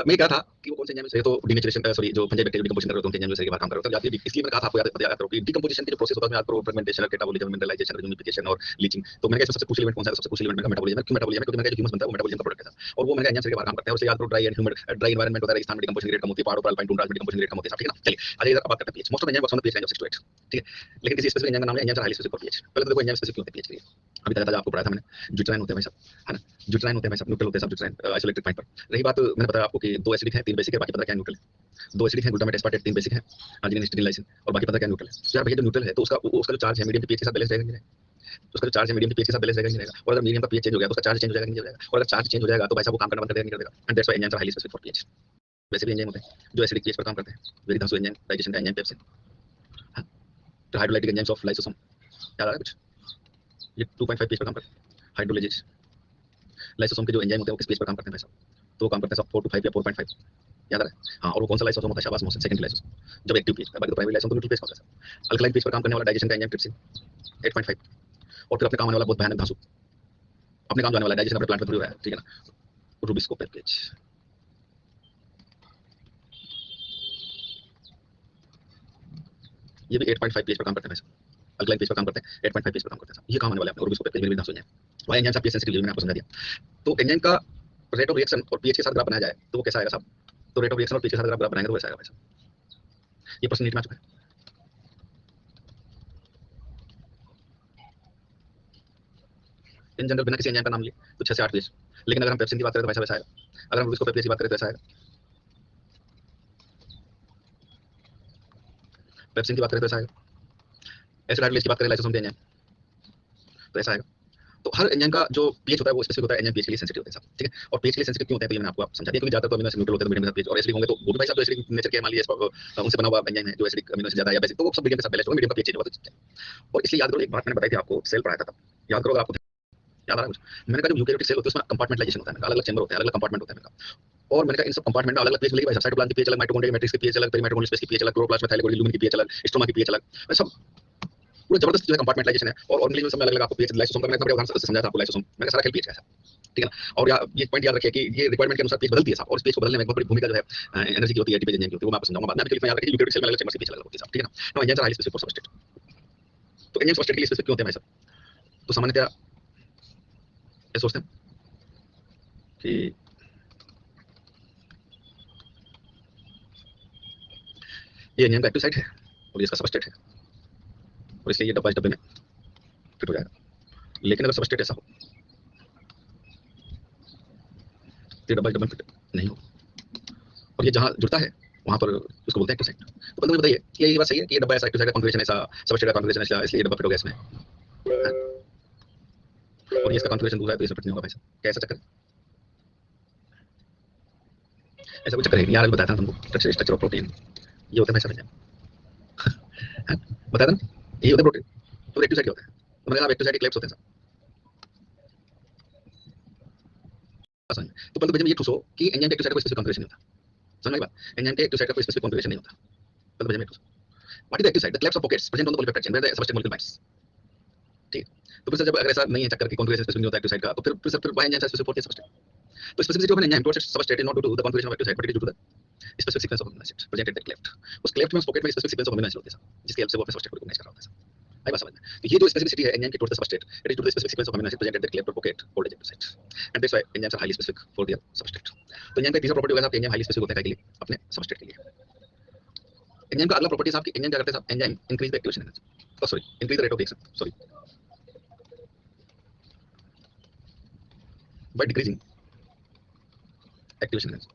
मैं कहा था कि वो कौन से एंजाइम है तो डीनेचुरेशन सॉरी जो फंजाई बैक्टीरिया डिकम्पोजिशन कर रहे होते हैं, उनके एंजाइम शरीर के बाहर काम कर रहे होते हैं। इसलिए मैंने कहा था आपको याद करो कि डिकम्पोजिशन की जो प्रोसेस होता है, याद करो फ्रेगमेंटेशन, कैटाबोलिज्म, मिनरलाइजेशन, यूनिफिकेशन और लीचिंग। तो मैंने कहा सबसे क्रूशियल इवेंट कौन सा है? सबसे क्रूशियल इवेंट मेटाबॉलिज्म है। क्यों मेटाबॉलिज्म है? क्योंकि मैंने कहा जो ह्यूमस बनता है वो मेटाबॉलिज्म का प्रोडक्ट है और वो मैंने एंजाइम शरीर के बाहर काम करते हैं। और उससे याद करो dry and humid, dry environment होता है, रेगिस्तान में डिकम्पोजिशन रेट कम होती है, पहाड़ों पर अल्पाइन टुंड्रा में डिकम्पोजिशन रेट कम होती है, ठीक है ना। चलिए आगे इधर बात करते हैं pH. Most of enzyme works on the pH range of 6 to 8, ठीक है। लेकिन किसी स्पेसिफिक एंजाइम का नाम है enzyme highly specific for pH. पहले तो देखो एंजाइम स्पेसिफिक क्यों होते हैं पीएच के लिए। अभी तक आपको पढ़ाया था मैंने, ज्यूट्राइन होते हैं भाई साहब, है ना। ज्यूट्राइन होते हैं भाई साहब, न्यूट्रल होते हैं सब ज्यूट्राइन आइसोलेटेड पॉइंट पर। रही बात मैंने बताया आपको कि 2 एसिडिक है 3 बेसिक है, बाकी पता क्या न्यूट्रल है। 2 एसिडिक है ग्लूटामेट एस्पार्टेट, 3 बेसिक है अर्जिनिन स्टिरिन लाइसिन, और बाकी पता क्या न्यूट्रल है। तो यार भैया जो न्यूट्रल है तो उसका जो चार्ज है मीडियम के पीएच के साथ बैलेंस रहेगा नहीं रहेगा? तो उसका जो चार्ज है मीडियम के पीएच के साथ बैलेंस रहेगा नहीं रहेगा? और अगर मीडियम का पीएच चेंज हो गया तो उसका चार्ज चेंज हो जाएगा नहीं हो जाएगा? और अगर चार्ज चेंज हो जाएगा तो भाई साहब वो काम करना बंद कर देगा नहीं कर देगा? And that's why enzymes are highly specific for pH. वैसे भी एंजाइम होते हैं जो एसिडिक पीएच पर काम करते हैं, वेरिधांसु एंजाइम, डाइजेशन का एंजाइम पेप्सिन, हाँ, तो हाइड्रोलाइटिक एंजाइम्स ऑफ लाइसोसोम, याद आ रहा है कुछ? ये 2.5 पीएच पर काम करते हैं। हाइड्रोलाइजेज लाइसोसोम के जो एंजाइम होते हैं वो किस पीएच पर काम करते हैं भाई साहब? तो वो काम करते हैं सब 4 to 5 या 4.5, याद आ रहा है? हाँ, और वो कौन सा लाइसोसोम होता है? शाबाश मोहसिन, सेकंड लाइसोसोम, जब एक्टिव पीएच, बाकी तो प्राइमरी लाइसोसोम तो न्यूट्रल पीएच पर होता है। अल्कलाइन पीएच पर काम करने वाला डाइजेशन का एंजाइम ट्रिप्सिन 8.5, और फिर अपने काम आने वाला बहुत भयानक धांसू, अपने काम जाने वाला डाइजेशन अपने प्लांट में थोड़ी हो रहा है, ठीक है ना। रूबिस्को पीएच, ये भी 8.5 पीएच पर काम करते हैं। अल्कलाइन पीएच पर काम करते हैं, 8.5 पीएच पर काम करते हैं। ये काम आने वाले अपने रूबिस्को पीएच, मेरे भी धांसू enzyme. Why enzymes are pH sensitive, मैंने आपको समझा दिया। तो एंजाइम का रेट ऑफ रिएक्शन और पीएच के साथ ग्राफ बनाया जाए तो वो कैसा आएगा साहब? तो रेट ऑफ रिएक्शन और पीएच के साथ ग्राफ बनाएंगे तो वैसा आएगा भाई साहब। ये प्रश्न नीट में आ चुका है। इन जनरल बिना किसी एंजाइम का नाम लिए तो 6 से 8 पीएच, लेकिन अगर हम पेप्सिन की बात करें तो वैसा वैसा आएगा। अगर हम रूबिस्को पीएच की बात करें तो ऐसा आएगा। पेप्सिन की बात करें तो ऐसा आएगा। एसिड हाइड्रोलेज की बात करें लाइसोसोम के एंजाइम तो ऐसा आएगा। तो हर एंजाइम का जो पीएच होता है वो स्पेसिफिक होता है, एंजाइम पीएच के लिए सेंसिटिव होते हैं सब, ठीक है। और पीएच के लिए सेंसिटिव क्यों होते हैं तो ये मैंने आपको समझा दिया, क्योंकि ज्यादातर तो अमीनो एसिड न्यूट्रल होते हैं, तो मीडियम के साथ पीएच, और एसिडिक होंगे तो वो भी भाई साहब जो एसिडिक नेचर के मान लीजिए उनसे बना हुआ एंजाइम है जो एसिडिक अमीनो एसिड ज्यादा है या बेसिक, तो वो सब मीडियम के साथ बैलेंस होगा, मीडियम का पीएच चेंज होगा तो। और इसलिए याद करो एक बात मैंने बताई थी आपको, सेल पढ़ाया था तब, याद करो आपको याद आ रहा है कुछ? मैंने कहा जब यूकेरियोटिक सेल होती है उसमें कंपार्टमेंटलाइजेशन होता है, अलग अलग चैम्बर होते हैं, अलग अलग कंपार्टमेंट होते हैं। और मैंने कहा इन सब कंपार्टमेंट में अलग अलग पीएच मिलेगी भाई, साइटोप्लाज्म की पीएच अलग, माइटोकॉन्ड्रिया की मैट्रिक्स की पीएच अलग, पेरीमाइटोकॉन्ड्रियल स्पेस की पीएच अलग, क्लोरोप्लास्ट में थाइलाकोइड ल्यूमेन की पीएच अलग, स्ट्रोमा की पीएच अलग, सब पूरा जबरदस्त जो है कंपार्टमेंटलाइजेशन है। और ऑर्गेनिज्म में अलग अलग आपको पीएच लाइसोसोम का मैंने इतना बड़ा उदाहरण से समझाया था आपको, लाइसोसोम मैंने सारा खेल पीएच का है, ठीक है ना। और ये पॉइंट याद रखिए कि ये रिक्वायरमेंट के अनुसार पीएच बदलती है साहब, और इस पीएच को बदलने में बहुत बड़ी भूमिका जो है एनर्जी की होती है, एटीपी एंजाइम की होती है, वो मैं आपको समझाऊंगा बाद में। अभी याद रखिए यूकेरियोटिक सेल में अलग चैम्बर की पीएच अलग होती है साहब, ठीक है ना। Now enzymes are highly specific for substrate. तो एंजाइम्स सबस्ट्रेट के लिए स्पेसिफिक क्यों होते हैं भाई साहब? तो सामान्यतः ये सोचते हैं कि ये एंजाइम का एक्टिव साइट है और ये इसका सबस्ट्रेट है, और इसलिए ये डब्बा इस डब्बे में फिट हो जाएगा। लेकिन अगर सबस्ट्रेट ऐसा हो तो डब्बा इस डब्बे में फिट नहीं हो, और ये जहाँ जुड़ता है वहाँ पर उसको बोलते हैं एक्टिव साइट। तो बंदे मुझे बताइए कि ये बात सही है कि ये डब्बा ऐसा एक्टिव साइट का कॉन्फ़िगरेशन ऐसा, सबस्ट्रेट का कॉन्फ़िगरेशन ऐसा, इसलिए ये डब्बा फिट हो गया इसमें, और ये इसका कॉन्फ़िगरेशन दूसरा है तो ये फिट नहीं होगा भाई साहब? क्या ऐसा चक्कर? ऐसा कोई चक्कर है नहीं यार, बताया था तुमको स्ट्रक्चर ऑफ प्रोटीन ये होता है भाई साहब, बताया था ना ये होता है प्रोटीन, तो एक्टिव साइट होता है। तो मैंने कहा एक्टिव साइट क्लेप्स होते हैं सब। तो परंतु जब ये ठूसो कि एंजाइम एक्टिव साइट को स्पेसिफिक कॉन्फ़िगरेशन नहीं होता, समझ में बात। एंजाइम के एक्टिव साइट का कोई स्पेसिफिक कॉन्फ़िगरेशन नहीं होता। मतलब भैया मेरे what is the active site? The clefts of pockets present on the polypeptide chain where the substrate molecule binds. ठीक है, तो फिर सर जब अगर ऐसा नहीं है चक्कर की कॉन्फ़िगरेशन स्पेसिफिक नहीं होता एक्टिव साइट का, तो फिर व्हाई एंजाइम स्पेसिफिक होती है सबस्ट्रेट? तो specificity of an enzyme towards substrate is not due to the configuration of active site but it is due to the specific sequence of amino acids present at the cleft. उस cleft में उस pocket में specific sequence of amino acid होते हैं जिसकी help से वो अपने सबस्ट्रेट को रिकॉग्नाइज कर रहा होता है। आई बात समझ में? तो ये जो स्पेसिफिसिटी है एंजाइम की towards the substrate, it is to the specific sequence of amino acid present at the cleft और pocket called as active site, and that's why enzymes are highly specific for their substrate. तो enzyme का तीसरा property होगा साहब, enzyme highly specific होता है के लिए अपने सबस्ट्रेट के लिए। एंजाइम का अगला प्रॉपर्टी साहब कि एंजाइम क्या करते हैं साहब? Enzyme increase the activation energy, sorry increase the rate of reaction, sorry by decreasing activation energy.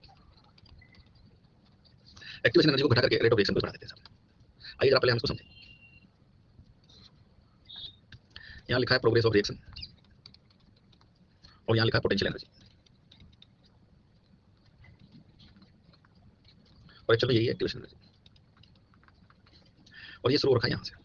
Activation energy को घटा करके रेट ऑफ रिएक्शन को बढ़ा देते हैं साहब। आइए जरा पहले हम इसको समझें। यहाँ लिखा है प्रोग्रेस ऑफ रिएक्शन और यहाँ लिखा है पोटेंशियल एनर्जी, और एक्चुअली यही है एक्टिवेशन एनर्जी, और ये शुरू हो रखा है यहाँ से।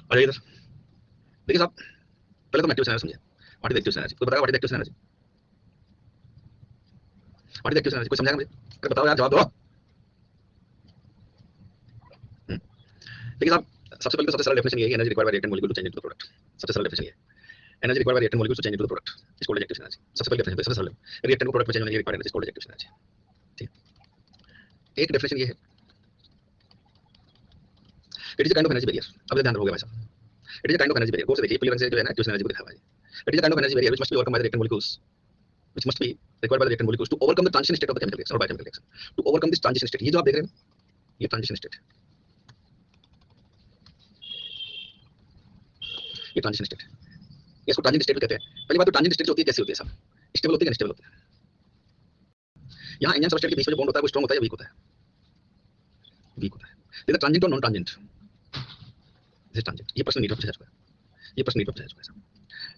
और इधर देखिए साहब, पहले तो मैं एक्टिवेशन एनर्जी समझिए। What is activation energy? कोई बताएगा what is activation energy? What is activation energy? कोई समझाएगा मुझे? अरे बताओ यार, जवाब दो। देखिए साहब, सबसे पहले तो सबसे सरल डेफिनेशन ये है, energy required by reactant molecule to change into the product. सबसे सरल डेफिनेशन ये है, energy required by reactant molecule to change into the product is called activation energy. सबसे पहले डेफिनेशन सबसे सरल है, रिएक्टेंट को प्रोडक्ट में चेंज होने के लिए required energy is called activation energy. ठीक, एक डेफिनेशन ये है, it is a kind of energy barrier. अब ध्यान रखोगे भाई साहब, it is a kind of energy barrier. गौर से देखिए, पीले रंग से जो है ना एक्टिवेशन एनर्जी को दिखा हुआ है। It is a kind of energy barrier which must be overcome by the reactant molecules, which must be required by the reactant molecules to overcome the transition state of the chemical reaction or biochemical reaction, to overcome this transition state। ये जो आप देख रहे हैं ये transition state, ये transition state, इसको transition state कहते हैं। पहली बात तो transition state जो होती है कैसी होती है साहब? स्टेबल होती है कि अनस्टेबल होती है? यहाँ एंजाइम सबस्ट्रेट के बीच में जो बॉन्ड होता है वो स्ट्रांग होता है या वीक होता है? वीक होता है। देखिए ट्रांजिएंट और नॉन ट्रांजिएंट, दिस ट्रांजिएंट, ये पर्सनल नीड ऑफ प्रोसेस है, ये पर्सनल नीड ऑफ प्रोसेस है।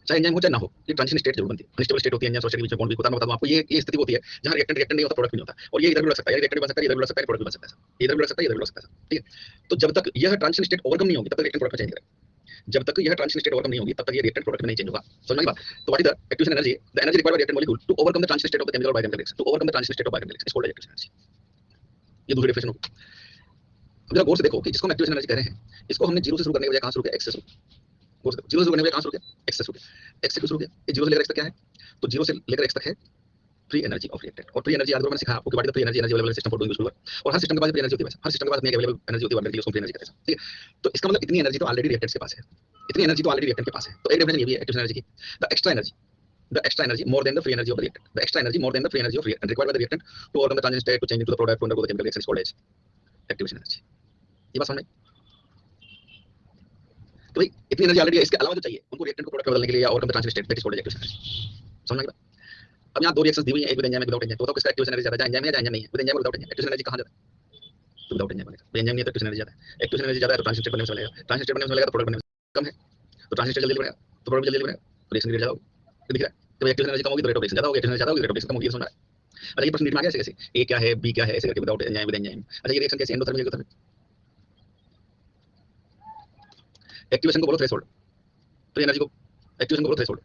चाहे एंजाइम हो चाहे ना हो, ये ट्रांजिशन स्टेट जरूर बनती है। अनस्टेबल स्टेट होती है एंजाइम सबस्ट्रेट के बीच में बॉन्ड वीक होता है। मैं बता दूं आपको, ये स्थिति होती है जहां रिएक्टेंट नहीं होता, प्रोडक्ट नहीं होता, और ये इधर भी लग सकता है, रिएक्टेंट भी बन सकता है, इधर भी लग सकता है, प्रोडक्ट भी बन सकता है, इधर भी लग सकता है, इधर भी लग सकता है। ठीक है, तो जब तक यह ट्रांजिशन स्टेट ओवरकम नहीं होगी तब तक रिएक्टेंट प्रोडक्ट में चेंज करेगा। जब तक यह ट्रांजिशन स्टेट ओवरकम नहीं होगी तब तक ये रिएक्टेंट प्रोडक्ट में नहीं चेंज होगा। समझ में आई बात? तो what is the activation energy? The energy required by reactant molecule to overcome the transition state of the chemical और biochemical reaction, to overcome the transition state of biochemical reaction is called activation energy. ये दूसरी definition होगी। अब जरा गौर से देखो कि जिसको हम एक्टिवेशन एनर्जी कह रहे हैं, इसको हमने जीरो से शुरू करने के बजाय कहां से शुरू किया? एक्स से शुरू। गौर से जीरो से शुरू करने के बजाय कहां से शुरू किया? एक्स से शुरू किया। एक्स से क्यों शुरू किया? ये जीरो से लेकर एक्स तक क्या है? तो जीरो से लेकर एक्स तक है फ्री एनर्जी ऑफ रिएक्टेंट, और फ्री एनर्जी याद करो मैंने सिखाया आपको कि what is the free energy? Energy available system for doing useful work. और हर सिस्टम के पास फ्री एनर्जी होती है, हर सिस्टम के पास अपनी अवेलेबल एनर्जी होती है, वर्क के लिए उसको फ्री एनर्जी कहते हैं। ठीक है, तो इसका मतलब इतनी एनर्जी तो ऑलरेडी रिएक्टेंट्स के पास है, इतनी एनर्जी तो ऑलरेडी रिएक्टेंट के पास है। तो एक डेफिनेशन ये भी है एक्टिवेशन एनर्जी की, the extra energy, the extra energy more than the free energy of the reactant, the extra energy more than the free energy of reactant required by the reactant to overcome the transition state to change into the product to undergo the chemical reaction is called as activation energy। ये बात समझ में? तो भाई इतनी energy already है, इसके अलावा जो चाहिए उनको रिएक्टेंट को प्रोडक्ट में बदलने के लिए या overcome the transition state, that is called activation energy. समझ में आई बात? अब यहाँ दो रिएक्शंस दी हुई हैं, एक विद एंजाइम, एक विदाउट एंजाइम, तो बताओ किसका एक्टिवेशन एनर्जी ज्यादा है? एंजाइम है या एंजाइम नहीं है? विद एंजाइम और विदाउट एंजाइम एक्टिवेशन एनर्जी कहां ज्यादा है? तो विदाउट एंजाइम बनेगा। एंजाइम नहीं है तो एक्टिवेशन एनर्जी ज्यादा है। एक्टिवेशन एनर्जी ज्यादा है तो ट्रांजिशन स्टेट बनने में चलेगा, ट्रांजिशन स्टेट बनने में चलेगा तो प्रोडक्ट बनने में कम है, तो ट्रांजिशन स्टेट जल्दी बनेगा तो प्रोडक्ट जल्दी बनेगा, तो रिएक्शन रेट ज्यादा होगी। तो दिख रहा है तो एक्टिवेशन एनर्जी कम होगी तो रेट ऑफ रिएक्शन ज्यादा होगी, एक्टिवेशन ज्यादा होगी रेट ऑफ रिएक्शन कम होगी। ये समझ रहा है? अच्छा ये प्रश्न नीट में आ गया कैसे? ए क्या है, बी क्या है, ऐसे करके विदाउट एंजाइम, विद एंजाइम। अच्छा ये रिएक्शन कैसे? Endothermic, exothermic. एक्टिवेशन को बोलो थ्रेशोल्ड, फ्री एनर्जी को, एक्टिवेशन को बोलो थ्रेशोल्ड,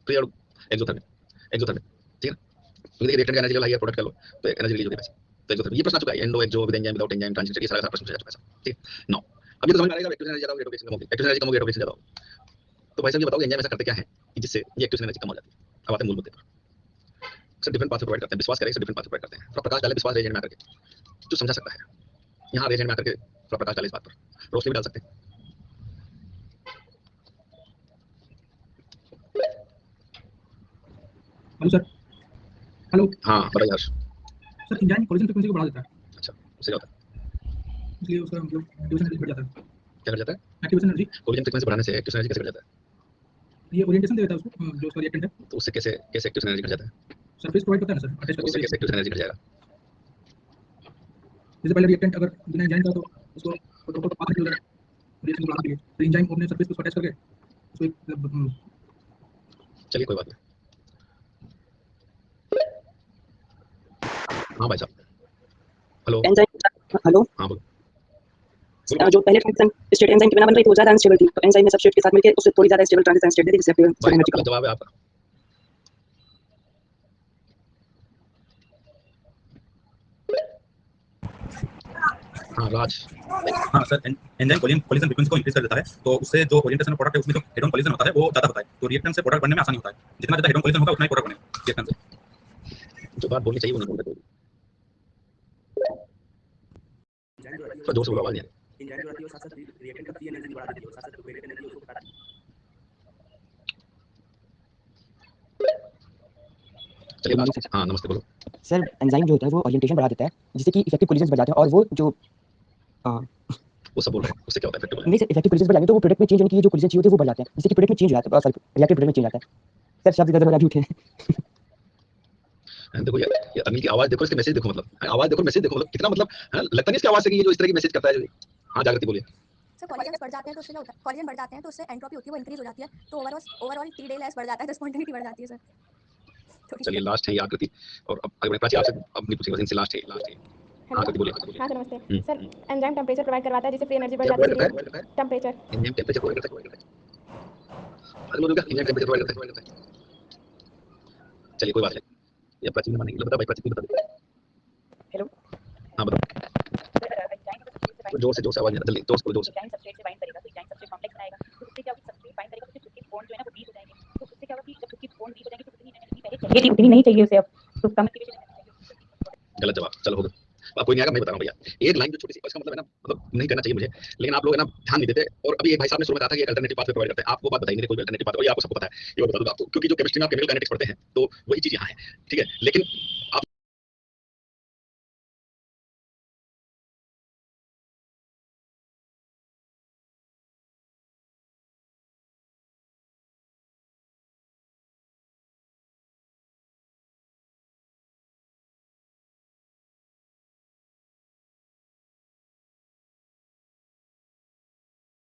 फ्री और एक्सोथर्मिक, एक्सोथर्मिक। ठीक है, तो देखिए रिएक्टेंट का एनर्जी लेवल हाई है, प्रोडक्ट का लो तो एनर्जी रिलीज होगी वैसे। तो एक्सोथर्मिक ये प्रश्न आ चुका है, endo, exo, with enzyme, without enzyme, transition, ये सारा प्रश्न पूछा जा चुका है। ठीक है, नाउ अब ये तो समझ में आ रहेगा एक्टिवेशन एनर्जी ज्यादा होगी, रेट ऑफ रिएक्शन कम होगी, एक्टिवेशन एनर्जी कम होगी, रेट ऑफ रिएक्शन ज्यादा होगी। तो भाई साहब ये बताओ एंजाइम ऐसा करते क्या है कि जिससे ये एक्टिवेशन एनर्जी कम हो जाती है? अब आते हैं मूल मुद्दे पर। सर डिफरेंट पाथ प्रोवाइड करते हैं, विश्वास करें सर डिफरेंट पाथ प्रोवाइड करते हैं। थोड़ा प्रकाश डालें विश्वास रेजेंट में आकर के, जो समझा सकता है यहाँ रेजेंट में आकर के थोड़ा प्रकाश डालें इस बात पर, रोशनी भी डाल सकते हैं। Hello sir. हेलो। हाँ बताइए हर्ष। सर एंजाइम कोलिजन फ्रीक्वेंसी को बढ़ा देता है। अच्छा उससे क्या होता है? इसलिए उसका मतलब एक्टिवेशन एनर्जी बढ़ जाता है। क्या कर जाता है? एक्टिवेशन एनर्जी कोलिजन फ्रीक्वेंसी बढ़ाने से एक्टिवेशन एनर्जी कैसे बढ़ जाता है? ये ओरिएंटेशन दे देता है उसको, जो उसका रिएक्टेंट है। तो उससे कैसे कैसे एक्टिव एनर्जी घट जाता है? सरफेस प्रोवाइड करता है ना सर, अटैच तो उससे करके। कैसे एक्टिव एनर्जी घट जाएगा? जैसे पहले रिएक्टेंट अगर बिना एंजाइम का, तो उसको प्रोटोकॉल पास नहीं होगा रिएक्शन को बढ़ाने के लिए, तो एंजाइम अपने सरफेस पे उसको अटैच करके उसको चलिए कोई बात नहीं। हाँ भाई साहब, हेलो। हेलो। हाँ बोलो। जो पहले स्टेट एंजाइम के बिना बन रही थी वो ज्यादा अनस्टेबल थी, तो एंजाइम ने सबस्ट्रेट के साथ मिलकर उससे थोड़ी ज्यादा स्टेबल ट्रांजिशन स्टेट दे दी, जिससे भाई एनर्जी गलत जवाब है आपका। हाँ राज। हाँ सर, एंजाइम कोलिजन फ्रीक्वेंसी को इंक्रीज कर देता है, तो उससे जो ओरिएंटेशन प्रोडक्ट है उसमें जो हेड ऑन कोलिजन होता है वो ज्यादा होता है, तो रिएक्टेंट से प्रोडक्ट बनने में आसानी होता है। जितना ज्यादा हेड ऑन कोलिजन होगा उतना ही प्रोडक्ट बनेगा रिएक्टेंट से। जो बात बोलनी चाहिए वो नहीं बोल रहे। तो जोर से बोलो, आवाज नहीं आ रही। एंजाइम जो आती है वो साथ-साथ रिएक्टेंट का फ्री एनर्जी भी बढ़ा देती है और साथ-साथ वेटेड एनर्जी उसको घटा देती है। चलिए हाँ नमस्ते बोलो। सर एंजाइम जो होता है वो ओरिएंटेशन बढ़ा देता है, जिससे कि इफेक्टिव कोलिजन्स बढ़ जाते हैं, और वो जो वो सब बोल रहे हैं, उससे क्या होता है इफेक्टिव? नहीं सर, इफेक्टिव कोलिजन्स बढ़ जाते हैं तो वो प्रोडक्ट में चेंज होने की जो कोलिजन चाहिए होते हैं वो बढ़ जाते हैं, जिससे कि प्रोडक्ट में चेंज हो जाता है, सॉरी रिएक्टिव प्रोडक्ट में चेंज आता है। सर शब्द इधर उधर झूठे हैं। देखो ये अनिल की आवाज देखो, इसके मैसेज देखो, मतलब आवाज देखो, मैसेज देखो, मतलब कितना मतलब लगता नहीं इसकी आवाज से कि ये जो इस तरह की मैसेज करता है। हाँ जागृति बोलिए। सर कॉलिजन बढ़ जाते हैं तो उससे क्या होता है, कॉलिजन बढ़ जाते हैं तो उससे एंट्रोपी होती है वो इंक्रीज हो जाती है, तो ओवरऑल टी डे लेस बढ़ जाता है, तो स्पॉन्टेनिटी बढ़ जाती है सर। चलिए लास्ट है ये आकृति, और अब अगर मैं प्राची आपसे अब नहीं पूछूंगा, इनसे लास्ट है। हाँ आकृति बोलिए। हाँ सर नमस्ते सर। एंजाइम टेम्परेचर प्रोवाइड करवाता है जिससे फ्री एनर्जी बढ़ क्या जाती प्रोवाइड है। करता है? टेम्परेचर एंजाइम टेम्परेचर प्रोवाइड करता है। अरे बोलो क्या एंजाइम टेम्परेचर प्रोवाइड करता है? चलिए कोई बात नहीं, ये प्राची ने मानेगी। बता भाई प्राची बता दे। हेलो। हाँ बताओ। जोर से आवाज नहीं आ रही, जल्दी जोर से। एंजाइम सबस्ट्रेट से बाइंड करेगा तो एंजाइम सबस्ट्रेट कॉम्प्लेक्स बनाएगा, तो उससे क्या होगा, सबस्ट्रेट बाइंड करेगा तो उसके बॉन्ड जो है ना वो वीक हो जाएंगे, तो उससे क्या होगा कि जब उसकी बॉन्ड वीक हो जाएंगे तो उतनी एनर्जी पहले चाहिए थी उतनी नहीं चाहिए उसे, अब तो कम एक्टिवेशन एनर्जी चाहिए। गलत जवाब। चलो हो गया, अब कोई नहीं आएगा, मैं बता रहा हूँ भैया। एक लाइन जो छोटी सी, इसका मतलब है ना, मतलब नहीं करना चाहिए मुझे, लेकिन आप लोग है ना ध्यान नहीं देते। और अभी एक भाई साहब ने शुरू में कहा था कि अल्टरनेटिव पाथवे प्रोवाइड करते हैं, आप वो बात बताई नहीं, कोई अल्टरनेटिव पाथवे, ये आपको सबको पता है, ये बता दूंगा आपको, क्योंकि जो केमिस्ट्री में आप केमिकल काइनेटिक्स पढ़ते हैं तो वही चीज यहाँ है, ठीक है। लेकिन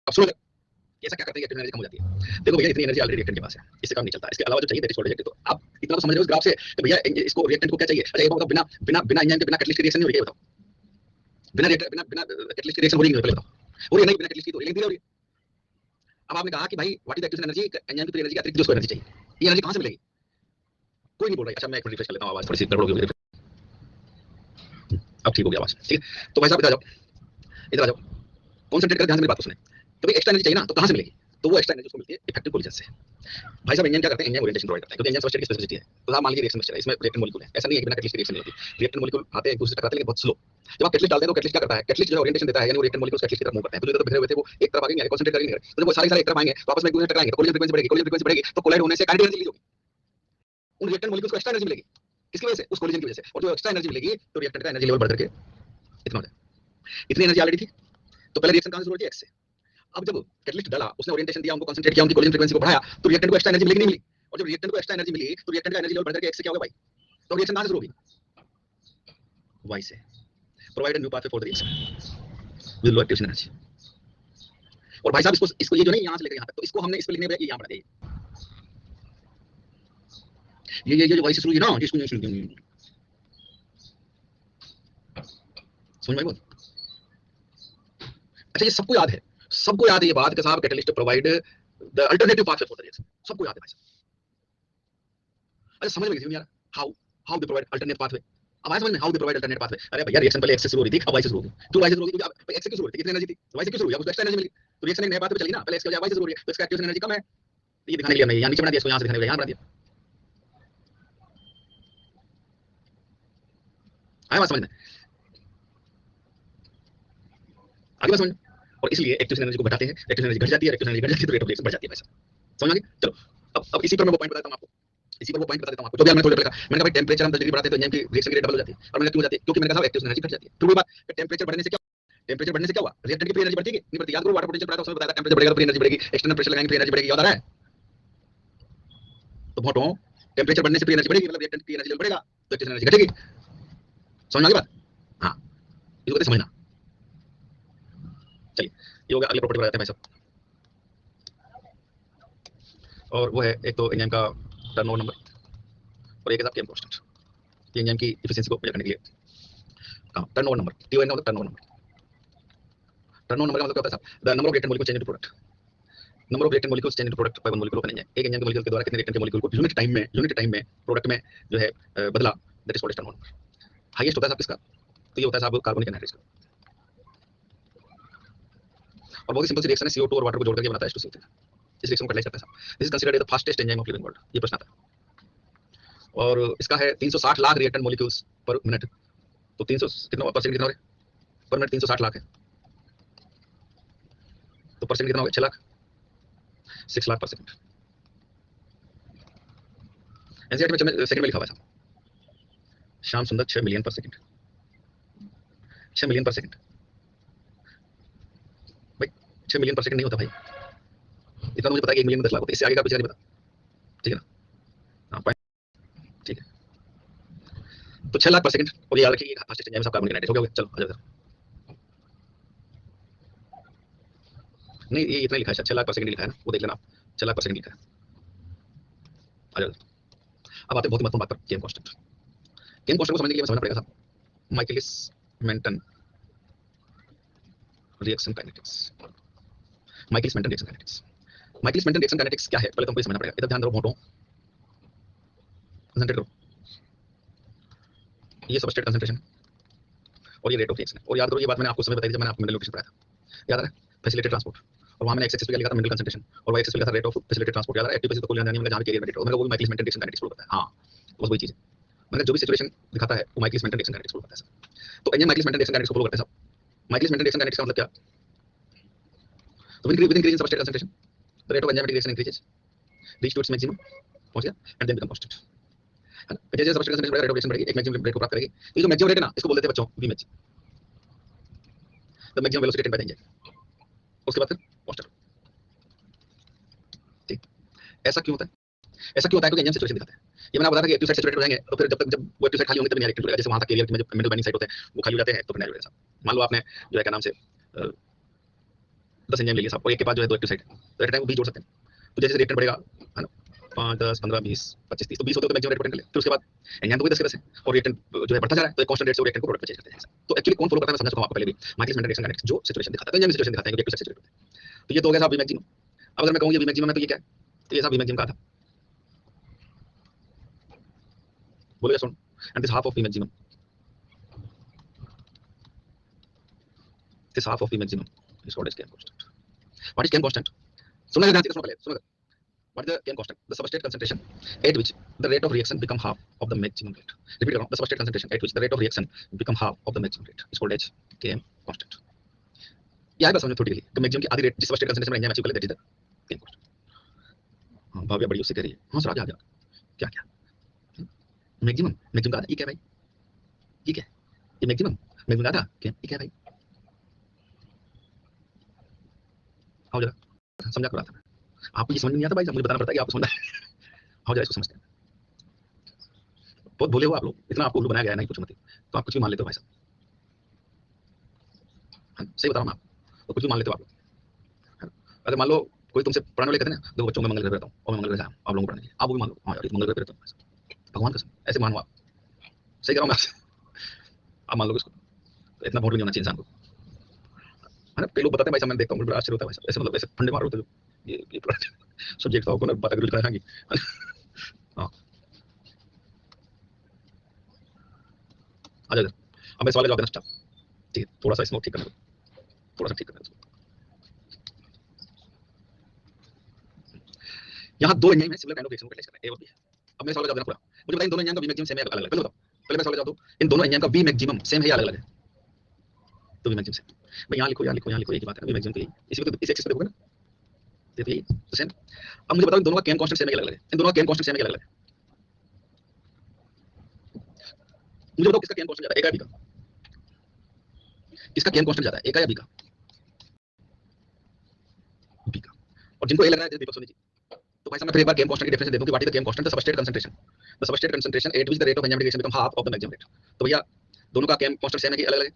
आप सुनो, ऐसा क्या करते हैं कि एनर्जी कम हो जाती है। देखो भैया, इतनी एनर्जी ऑलरेडी रिएक्टेंट के पास है, इससे काम नहीं चलता। इसके अलावा जो चाहिए दैट इज रिएक्टेंट। तो आप इतना तो समझ रहे हो इस ग्राफ से कि भैया इसको रिएक्टेंट को क्या चाहिए। अच्छा ये बताओ, बिना बिना बिना एंजाइम के बिना कैटलिस्ट की रिएक्शन नहीं हो रही है, बताओ। बिना रिएक्टर बिना बिना कैटलिस्ट की रिएक्शन हो रही है, पहले बताओ। हो रही है नहीं, बिना कैटलिस्ट की तो रिएक्शन हो रही है। अब आपने कहा कि भाई what is active energy, enzyme की एनर्जी अतिरिक्त जो उसको एनर्जी चाहिए, ये एनर्जी कहां से मिलेगी? कोई नहीं बोल रहा है। अच्छा मैं एक मिनट रिफ्रेश कर लेता हूं, आवाज थोड़ी सी गड़बड़ हो गई। अब ठीक हो गया आवाज, ठीक है। तो भाई साहब इधर आ जाओ, इधर आ जाओ, कंसंट्रेट कर, ध्यान से मेरी बात को सुने। तो भाई एक्स्ट्रा एनर्जी चाहिए ना, तो कहां से मिलेगी? तो वो एक्स्ट्रा एनर्जी उसको मिलती है इफेक्टिव कोलिजन से। भाई साहब एंजाइम क्या करते हैं, एंजाइम ओरिएंटेशन प्रोवाइड करता है, क्योंकि एंजाइम सबस्ट्रेट की स्पेसिफिसिटी है। तो आप मान लीजिए रिएक्शन में इसमें रिएक्टेंट मॉलिक्यूल है, ऐसा नहीं है कि बिना कैटलिस्ट की रिएक्शन नहीं होती। रिएक्टेंट मॉलिक्यूल आते हैं एक दूसरे से टकराते हैं, लेकिन बहुत स्लो। जब आप कैटलिस्ट डालते हैं तो कैटलिस्ट क्या करता है, कैटलिस्ट जो है ओरिएंटेशन देता है, यानी वो रिएक्टेंट मॉलिक्यूल्स कैटलिस्ट की तरफ मूव करते हैं। तो जो बिखरे हुए थे वो एक तरफ आएंगे, कंसंट्रेट करेंगे। तो जब वो सारे एक तरफ आएंगे तो आपस में एक दूसरे से टकराएंगे, तो कोलिजन फ्रीक्वेंसी बढ़ेगी, कोलिजन फ्रीक्वेंसी बढ़ेगी तो कोलाइड होने से काइनेटिक एनर्जी रिलीज होगी। उन रिएक्टेंट मॉलिक्यूल्स को एक्स्ट्रा एनर्जी मिलेगी, किसकी वजह से? उस कोलिजन की वजह से। और जो एक्स्ट्रा एनर्जी मिलेगी तो रिएक्टेंट का एनर्जी लेवल बढ़ करके इतना हो जाए। इतनी एनर्जी ऑलरेडी थी, तो पहले रिएक्शन कहां से शुरू होती है? एक्स से। अब जब कैटलिस्ट डाला, उसने ओरिएंटेशन दिया, उनको कंसंट्रेट किया, उनकी कोलिजन फ्रीक्वेंसी को बढ़ाया, तो रिएक्टेंट को एक्स्ट्रा एनर्जी मिलेगी नहीं मिली? और जब रिएक्टेंट को एक्स्ट्रा एनर्जी मिली तो रिएक्टेंट का एनर्जी लेवल बढ़ करके एक्स से क्या होगा भाई? तो रिएक्शन कहां से शुरू होगी? वाई से। Provide a new pathway for the reaction with low active energy. और भाई साहब इसको ये जो नहीं यहां से लेकर यहां तक, तो इसको हमने इस पे लिखने पे यहां बढ़ा दिया। ये जो वाई से शुरू हुई ना, इसको नहीं सुनते समझ में आई बात? अच्छा ये सबको याद है, सबको याद है ये बात कि साहब catalyst provide the alternative pathway for the reaction, सबको याद है भाई साहब। अच्छा समझ में नहीं आ रहा how they provide alternate pathway. अब आया समझ में how they provide alternate pathway. अरे भैया रिएक्शन पहले एक्स से शुरू हो रही थी, अब वाई से शुरू होगी। क्यों वाई से शुरू होगी? क्योंकि अब एक्स से क्यों शुरू हुई थी, कितनी एनर्जी थी, वाई से क्यों शुरू हुई, अब उसको एक्स्ट्रा एनर्जी मिली, तो रिएक्शन एक नए पाथवे पे चली ना। पहले एक्स के बजाय वाई से शुरू हो रही है, तो इसका एक्टिव एनर्जी कम है। ये दिखाने के लिए हमने यहां नीचे बना दिया, इसको यहां से दिखाने के लिए यहां बना दिया। आया बात समझ में? आगे बात समझ में? और इसलिए एक्टिव एनर्जी को घटाते हैं, एक्टिव एनर्जी घट जाती है, एक्टिव एनर्जी घट जाती है तो रेट ऑफ रिएक्शन बढ़ जाती है भाई साहब। समझ में आ गया? चलो अब इसी पर मैं वो पॉइंट बताता हूं आपको, इसी पर वो पॉइंट बता देता हूं आपको। तो भी हमने थोड़ी देर लिखा, मैंने कहा भाई टेंपरेचर हम 10 डिग्री बढ़ाते हैं तो एंजाइम की रिएक्शन की रेट डबल हो जाती है। और मैंने क्यों जाती है? क्योंकि मैंने कहा एक्टिव एनर्जी घट जाती है। फिर वही बात, टेंपरेचर बढ़ने से क्या, टेंपरेचर बढ़ने से क्या हुआ, रिएक्टेंट की फ्री एनर्जी बढ़ती है नहीं बढ़ती? याद करो वाटर पोटेंशियल बढ़ा था, उसने बताया टेंपरेचर बढ़ेगा तो फ्री एनर्जी बढ़ेगी, एक्सटर्नल प्रेशर लगाएंगे फ्री एनर्जी बढ़ेगी, याद आ रहा है? तो भोटों टेम्परेचर बढ़ने से फ्री एनर्जी बढ़ेगी, मतलब रिएक्टेंट की एनर्जी लेवल बढ़ेगा तो एक्टिव एनर्जी घटेगी। समझ में आ गई बात? हाँ, इसको समझना। चलिए ये हो गया, अगले प्रॉपर्टी बताते हैं भाई साहब, और वो है एक तो एंजाइम का टर्नओवर नंबर और एक है केएम कांस्टेंट। ये एंजाइम की एफिशिएंसी को मेजर करने के लिए कहा टर्नओवर नंबर, टीओएन का मतलब टर्नओवर नंबर। टर्नओवर नंबर का मतलब क्या होता है साहब? The number of reactant molecules change into product, number of reactant molecules change into product by one molecule of an enzyme. एक एंजाइम के मॉलिक्यूल के द्वारा कितने रिएक्टेंट के मॉलिक्यूल को यूनिट टाइम में प्रोडक्ट में जो है बदला, that is called turnover number. Highest होता है साहब किसका? तो ये होता है साहब कार्बनिक एनहाइड्रेट्स का। और बहुत ही सिंपल सी रिएक्शन है, CO2 और वाटर को जोड़ करके बनता है H2CO3। इस रिएक्शन को कैटलाइज करता है साहब। This is considered the fastest enzyme of living world, ये प्रश्न आता है। और इसका है 360 लाख रिएक्टेंट मॉलिक्यूल्स पर मिनट, तो 300 कितना परसेंट कितना हो रहा है पर मिनट? 360 लाख है, तो परसेंट कितना हो गया? 6 लाख, 6 लाख पर सेकंड। एनसीईआरटी में सेकंड में लिखा हुआ है साहब, श्याम सुंदर 6 मिलियन पर सेकंड, 6 मिलियन पर सेकंड। भाई 6 मिलियन पर सेकंड नहीं होता भाई, इतना मुझे पता है कि 1 मिलियन में 10 लाख होते हैं, इससे आगे का पीछे नहीं पता, ठीक है ना? हाँ ठीक है, तो 6 लाख पर सेकंड। और ये याद रखिए फास्टेस्ट एंजाइम कार्बनिक एनहाइड्रेट हो गया। चलो आ जाओ इधर। नहीं ये इतना लिखा है, 6 लाख पर सेकंड लिखा है ना, वो देख लेना आप, 6 लाख पर सेकंड लिखा है। आ जाओ। अब आते हैं बहुत महत्वपूर्ण बात पर, केएम कांस्टेंट। केएम कांस्टेंट को समझने के लिए समझना पड़ेगा साहब Michaelis Menten reaction kinetics. Michaelis Menten reaction kinetics, Michaelis Menten reaction kinetics क्या है पहले तुमको समझना पड़ेगा। इधर ध्यान दो, भोटो कंसंट्रेट करो, ये सबस्ट्रेट कंसंट्रेशन और ये रेट ऑफ रिएक्शन। और याद करो ये बात मैंने आपको समय बताई थी जब मैंने आपको मिनरल न्यूट्रिशन पढ़ाया था, याद है? फैसिलिटेटेड ट्रांसपोर्ट, और वहां मैंने एक्स एक्सिस पे लिखा था मिनरल कंसंट्रेशन और वाई एक्सिस पे लिखा था रेट ऑफ फैसिलिटेटेड ट्रांसपोर्ट, याद है? एक्टिव बेसिस तो कोई ध्यान नहीं मिला, जहां कैरियर मेरिट और वो Michaelis Menten reaction kinetics follow करता है। हां बस वही चीज है, मैंने जो भी सिचुएशन दिखाता है वो Michaelis Menten reaction kinetics follow करता है। तो enzyme Michaelis Menten reaction kinetics follow करते हैं सब। माइकलिस मेंटन रिएक्शन काइनेटिक्स का मतलब क्या? तो with increase in substrate concentration the rate of enzymatic reaction increases reach to its maximum, पहुंच गया, एंड देन बिकम कांस्टेंट, है ना? जैसे सबस्ट्रेट कंसंट्रेशन बढ़ेगा रेट ऑफ रिएक्शन बढ़ेगी, एक मैक्सिमम रेट को प्राप्त करेगी। ये जो मैक्सिमम रेट है ना, इसको बोल देते हैं बच्चों V max, the maximum velocity attend by the enzyme. उसके बाद फिर कांस्टेंट। ठीक, ऐसा क्यों होता है? ऐसा क्यों होता है? क्योंकि एंजाइम सिचुएशन दिखाता है। ये मैंने बताया था कि एक्टिव साइट सैचुरेटेड हो जाएंगे, तो फिर जब तक जब वो एक्टिव साइट खाली होंगे तब नहीं एक्टिव रहेगा। जैसे वहां तक कैरियर में जो मिडल बाइंडिंग साइट होते हैं वो खाली हो जाते हैं, तो फिर नहीं रहेगा। मान लो आपने जो है क्या नाम से 10 एंजाइम ले लिया साहब, और एक के पास जो है 2 एक्टिव साइट, तो एट टाइम वो 20 जोड़ सकते हैं। तो जैसे रिएक्टेंट बढ़ेगा, है ना, 5 10 15 20 25 30, तो 20 होते हैं तो मैक्सिमम रेट पर निकले। फिर उसके बाद एंजाइम तो कोई 10 के 10 है और रिएक्टेंट जो है बढ़ता जा रहा है, तो एक कांस्टेंट रेट से रिएक्टेंट को प्रोडक्ट पे चेंज करते हैं। तो एक्चुअली कौन फॉलो करता है मैं समझा चुका हूं आपको पहले भी, माइकलिस मेंटन रिएक्शन काइनेटिक्स जो सिचुएशन दिखाता है, एंजाइम सिचुएशन दिखाता है कि एक्टिव साइट सैचुरेटेड होते हैं। तो ये तो हो गया साहब वी मैक्सिमम। अब अगर मैं कहूं ये वी मैक्सिमम है तो ये क्या है? तो ये साहब वी मैक्सिमम का था, बोलो सुन, and this half of V maximum, this half of V maximum is called as Km constant. What is Km constant? सुनो ध्यान से, सुनो पहले, सुनो। What is the KM constant? The substrate concentration at which the rate of reaction become half of the maximum rate. Repeat again. The substrate concentration at which the rate of reaction become half of the maximum rate is called as KM constant. यह बस समझो थोड़ी सी कि maximum की आधी rate जिस substrate concentration में enzyme achieve कर लेते हैं that is the KM constant. हां भाभी बड़ी उससे कह रही है। हां सर आ जा। क्या क्या? मैक्सिमम मैक्सिमम का ये क्या भाई? ये क्या? ये मैक्सिमम मैक्सिमम का था क्या? ये क्या भाई? आओ जरा समझा कर रहा था। आपको ये समझ नहीं आता भाई, मुझे बताना पड़ता है कि आपको समझना है। हो जाए इसको समझते हैं। बहुत भोले हो आप लोग, इतना आपको उल्लू बनाया गया है नहीं कुछ मत, तो आप कुछ भी मान लेते हो भाई साहब। सही बता रहा हूं मैं आपको, तो कुछ भी मान लेते हो आप लोग। अगर मान लो कोई तुमसे पढ़ाने वाले कहते हैं ना, देखो बच्चों मैं मंगल ग्रह रहता हूं और मैं मंगल ग्रह आप लोगों को पढ़ाने के लिए, आप वो भी मान लो हां यार मंगल ग्रह रहता हूं, भगवान कसम ऐसे मानो आप। सही कह रहा हूं मैं आपसे, आप मान लो इसको। इतना भोट भी नहीं होना चाहिए इंसान को, है ना? कई लोग बताते हैं भाई साहब, मैं देखता हूं बड़ा आश्चर्य होता है भाई साहब, ऐसे मतलब ऐसे फंडे मार होते हैं ये सब्जेक्ट था को ना बात अगर लिखाएंगे। हां आ जाओ। अब मैं सवाल का जवाब देना स्टार्ट। ठीक है, थोड़ा सा इसको ठीक करना, थोड़ा सा ठीक करना। यहाँ 2 एंजाइम है, सिमिलर काइंड ऑफ रिएक्शन को कैटलाइज कर रहे हैं, ए और बी है। अब मैं सवाल का जवाब देना पूरा। मुझे बताइए इन दोनों एंजाइम का बी मैक्सिमम सेम है या अलग-अलग? पहले बताओ, पहले मैं सवाल का जवाब दूं, इन दोनों एंजाइम का बी मैक्सिमम सेम है या अलग-अलग है? तो बी मैक्सिमम सेम। भाई यहाँ लिखो, यहाँ लिखो, यहाँ लिखो, एक ही बात है ना, बी मैक्सिमम तो यही इसी को तो इस एक्सिस पे देखोगे ना, तो यही तो सेम। अब मुझे बताओ इन दोनों का केएम कांस्टेंट सेम है या अलग-अलग है? इन दोनों का केएम कांस्टेंट सेम है या अलग-अलग है? मुझे बताओ किसका केएम कांस्टेंट ज्यादा है, ए का या बी का? किसका केएम कांस्टेंट ज्यादा है, ए का या बी का? बी का। और जिनको ए लग रहा है जैसे दीपक सोनी जी, तो भाई साहब मैं फिर एक बार केम कांस्टेंट की डेफिनेशन दे दूं कि what is the came constant the substrate concentration at which the rate of enzyme reaction become half of the maximum rate. तो भैया दोनों का केम कांस्टेंट सेम है कि अलग अलग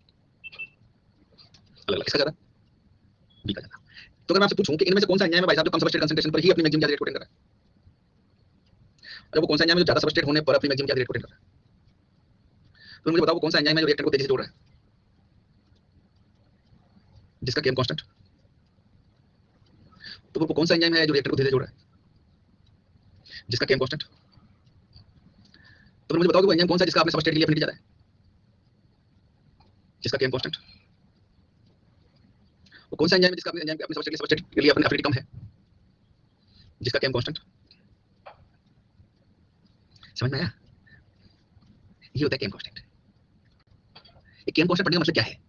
अलग किसका ज्यादा बी का ज्यादा। तो अगर मैं आपसे पूछूं कि इनमें से कौन सा एंजाइम है भाई साहब जो कम सबस्ट्रेट कंसंट्रेशन पर ही अपनी मैक्सिमम गैस रेट को अटेन कर रहा है, अगर वो कौन सा एंजाइम है जो ज्यादा सबस्ट्रेट होने पर अपनी मैक्सिमम गैस रेट को अटेन कर रहा है, तो मुझे बताओ वो कौन सा एंजाइम है जो रिएक्टर को तेजी से जोड़ रहा है, जिसका केम कांस्टेंट, तो वो कौन सा एंजाइम है जो रिएक्टर को तेजी से जोड़ रहा है, जिसका केम कांस्टेंट। तो मुझे बताओ कि वो एंजाइम कौन सा जिसका अपने सबस्ट्रेट के लिए एफिनिटी ज्यादा है, जिसका केम कांस्टेंट। वो कौन सा एंजाइम है जिसका अपने सबस्ट्रेट के लिए अपने एफिनिटी कम है, जिसका केम कांस्टेंट। समझ में आया? ये होता है केम कांस्टेंट। ये केम कांस्टेंट पढ़ने का मतलब क्या है?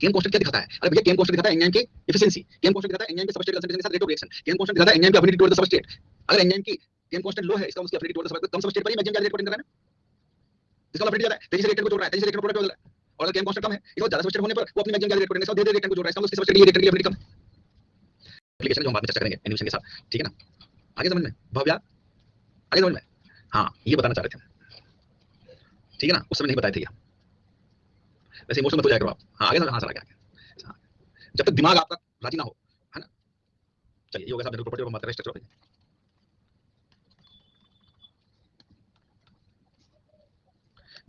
केम कांस्टेंट क्या दिखाता है? अरे भैया केम कांस्टेंट दिखाता है एंजाइम की एफिशिएंसी, केम कांस्टेंट दिखाता है एंजाइम के सबस्ट्रेट कंसंट्रेशन के साथ rate of reaction, came constant दिखाता है एंजाइम की एफिनिटी टुवर्ड द सबस्ट्रेट। अगर एंजाइम की केम कांस्टेंट लो है इसका उसकी affinity toward the substrate come substrate पर ही मैक्सिमम रेट को अटेन कर रहा है ना, जिसका एफिनिटी ज्यादा है तेजी से रिएक्टर को जोड़ रहा है, तेजी से रिएक्टर को प्रोडक्ट हो रहा है। और अगर केम कांस्टेंट कम है इसका ज्यादा सबस्ट्रेट होने पर वो अपनी मैक्सिमम रेट को अटेन कर रहा है, धीरे-धीरे रिएक्टर को जोड़ रहा है, इसका उसकी सबस्ट्रेट के लिए रिएक्टर की एफिनिटी कम है। एप्लीकेशन जो हम बाद में चर्चा करेंगे एनिमेशन के साथ, ठीक है ना? आगे समझ में भव्या, आगे समझ में। हाँ ये बताना चाह रहे थे, ठीक है ना? उस समय नहीं बताए थे यार, वैसे इमोशनल मत हो जाया करो आप। हाँ आगे समझ, हाँ सर आगे जब तक दिमाग आपका राजी ना हो, है ना? चलिए ये होगा सब जनरल प्रॉपर्टी और बात करें स्ट्रक्चर पे।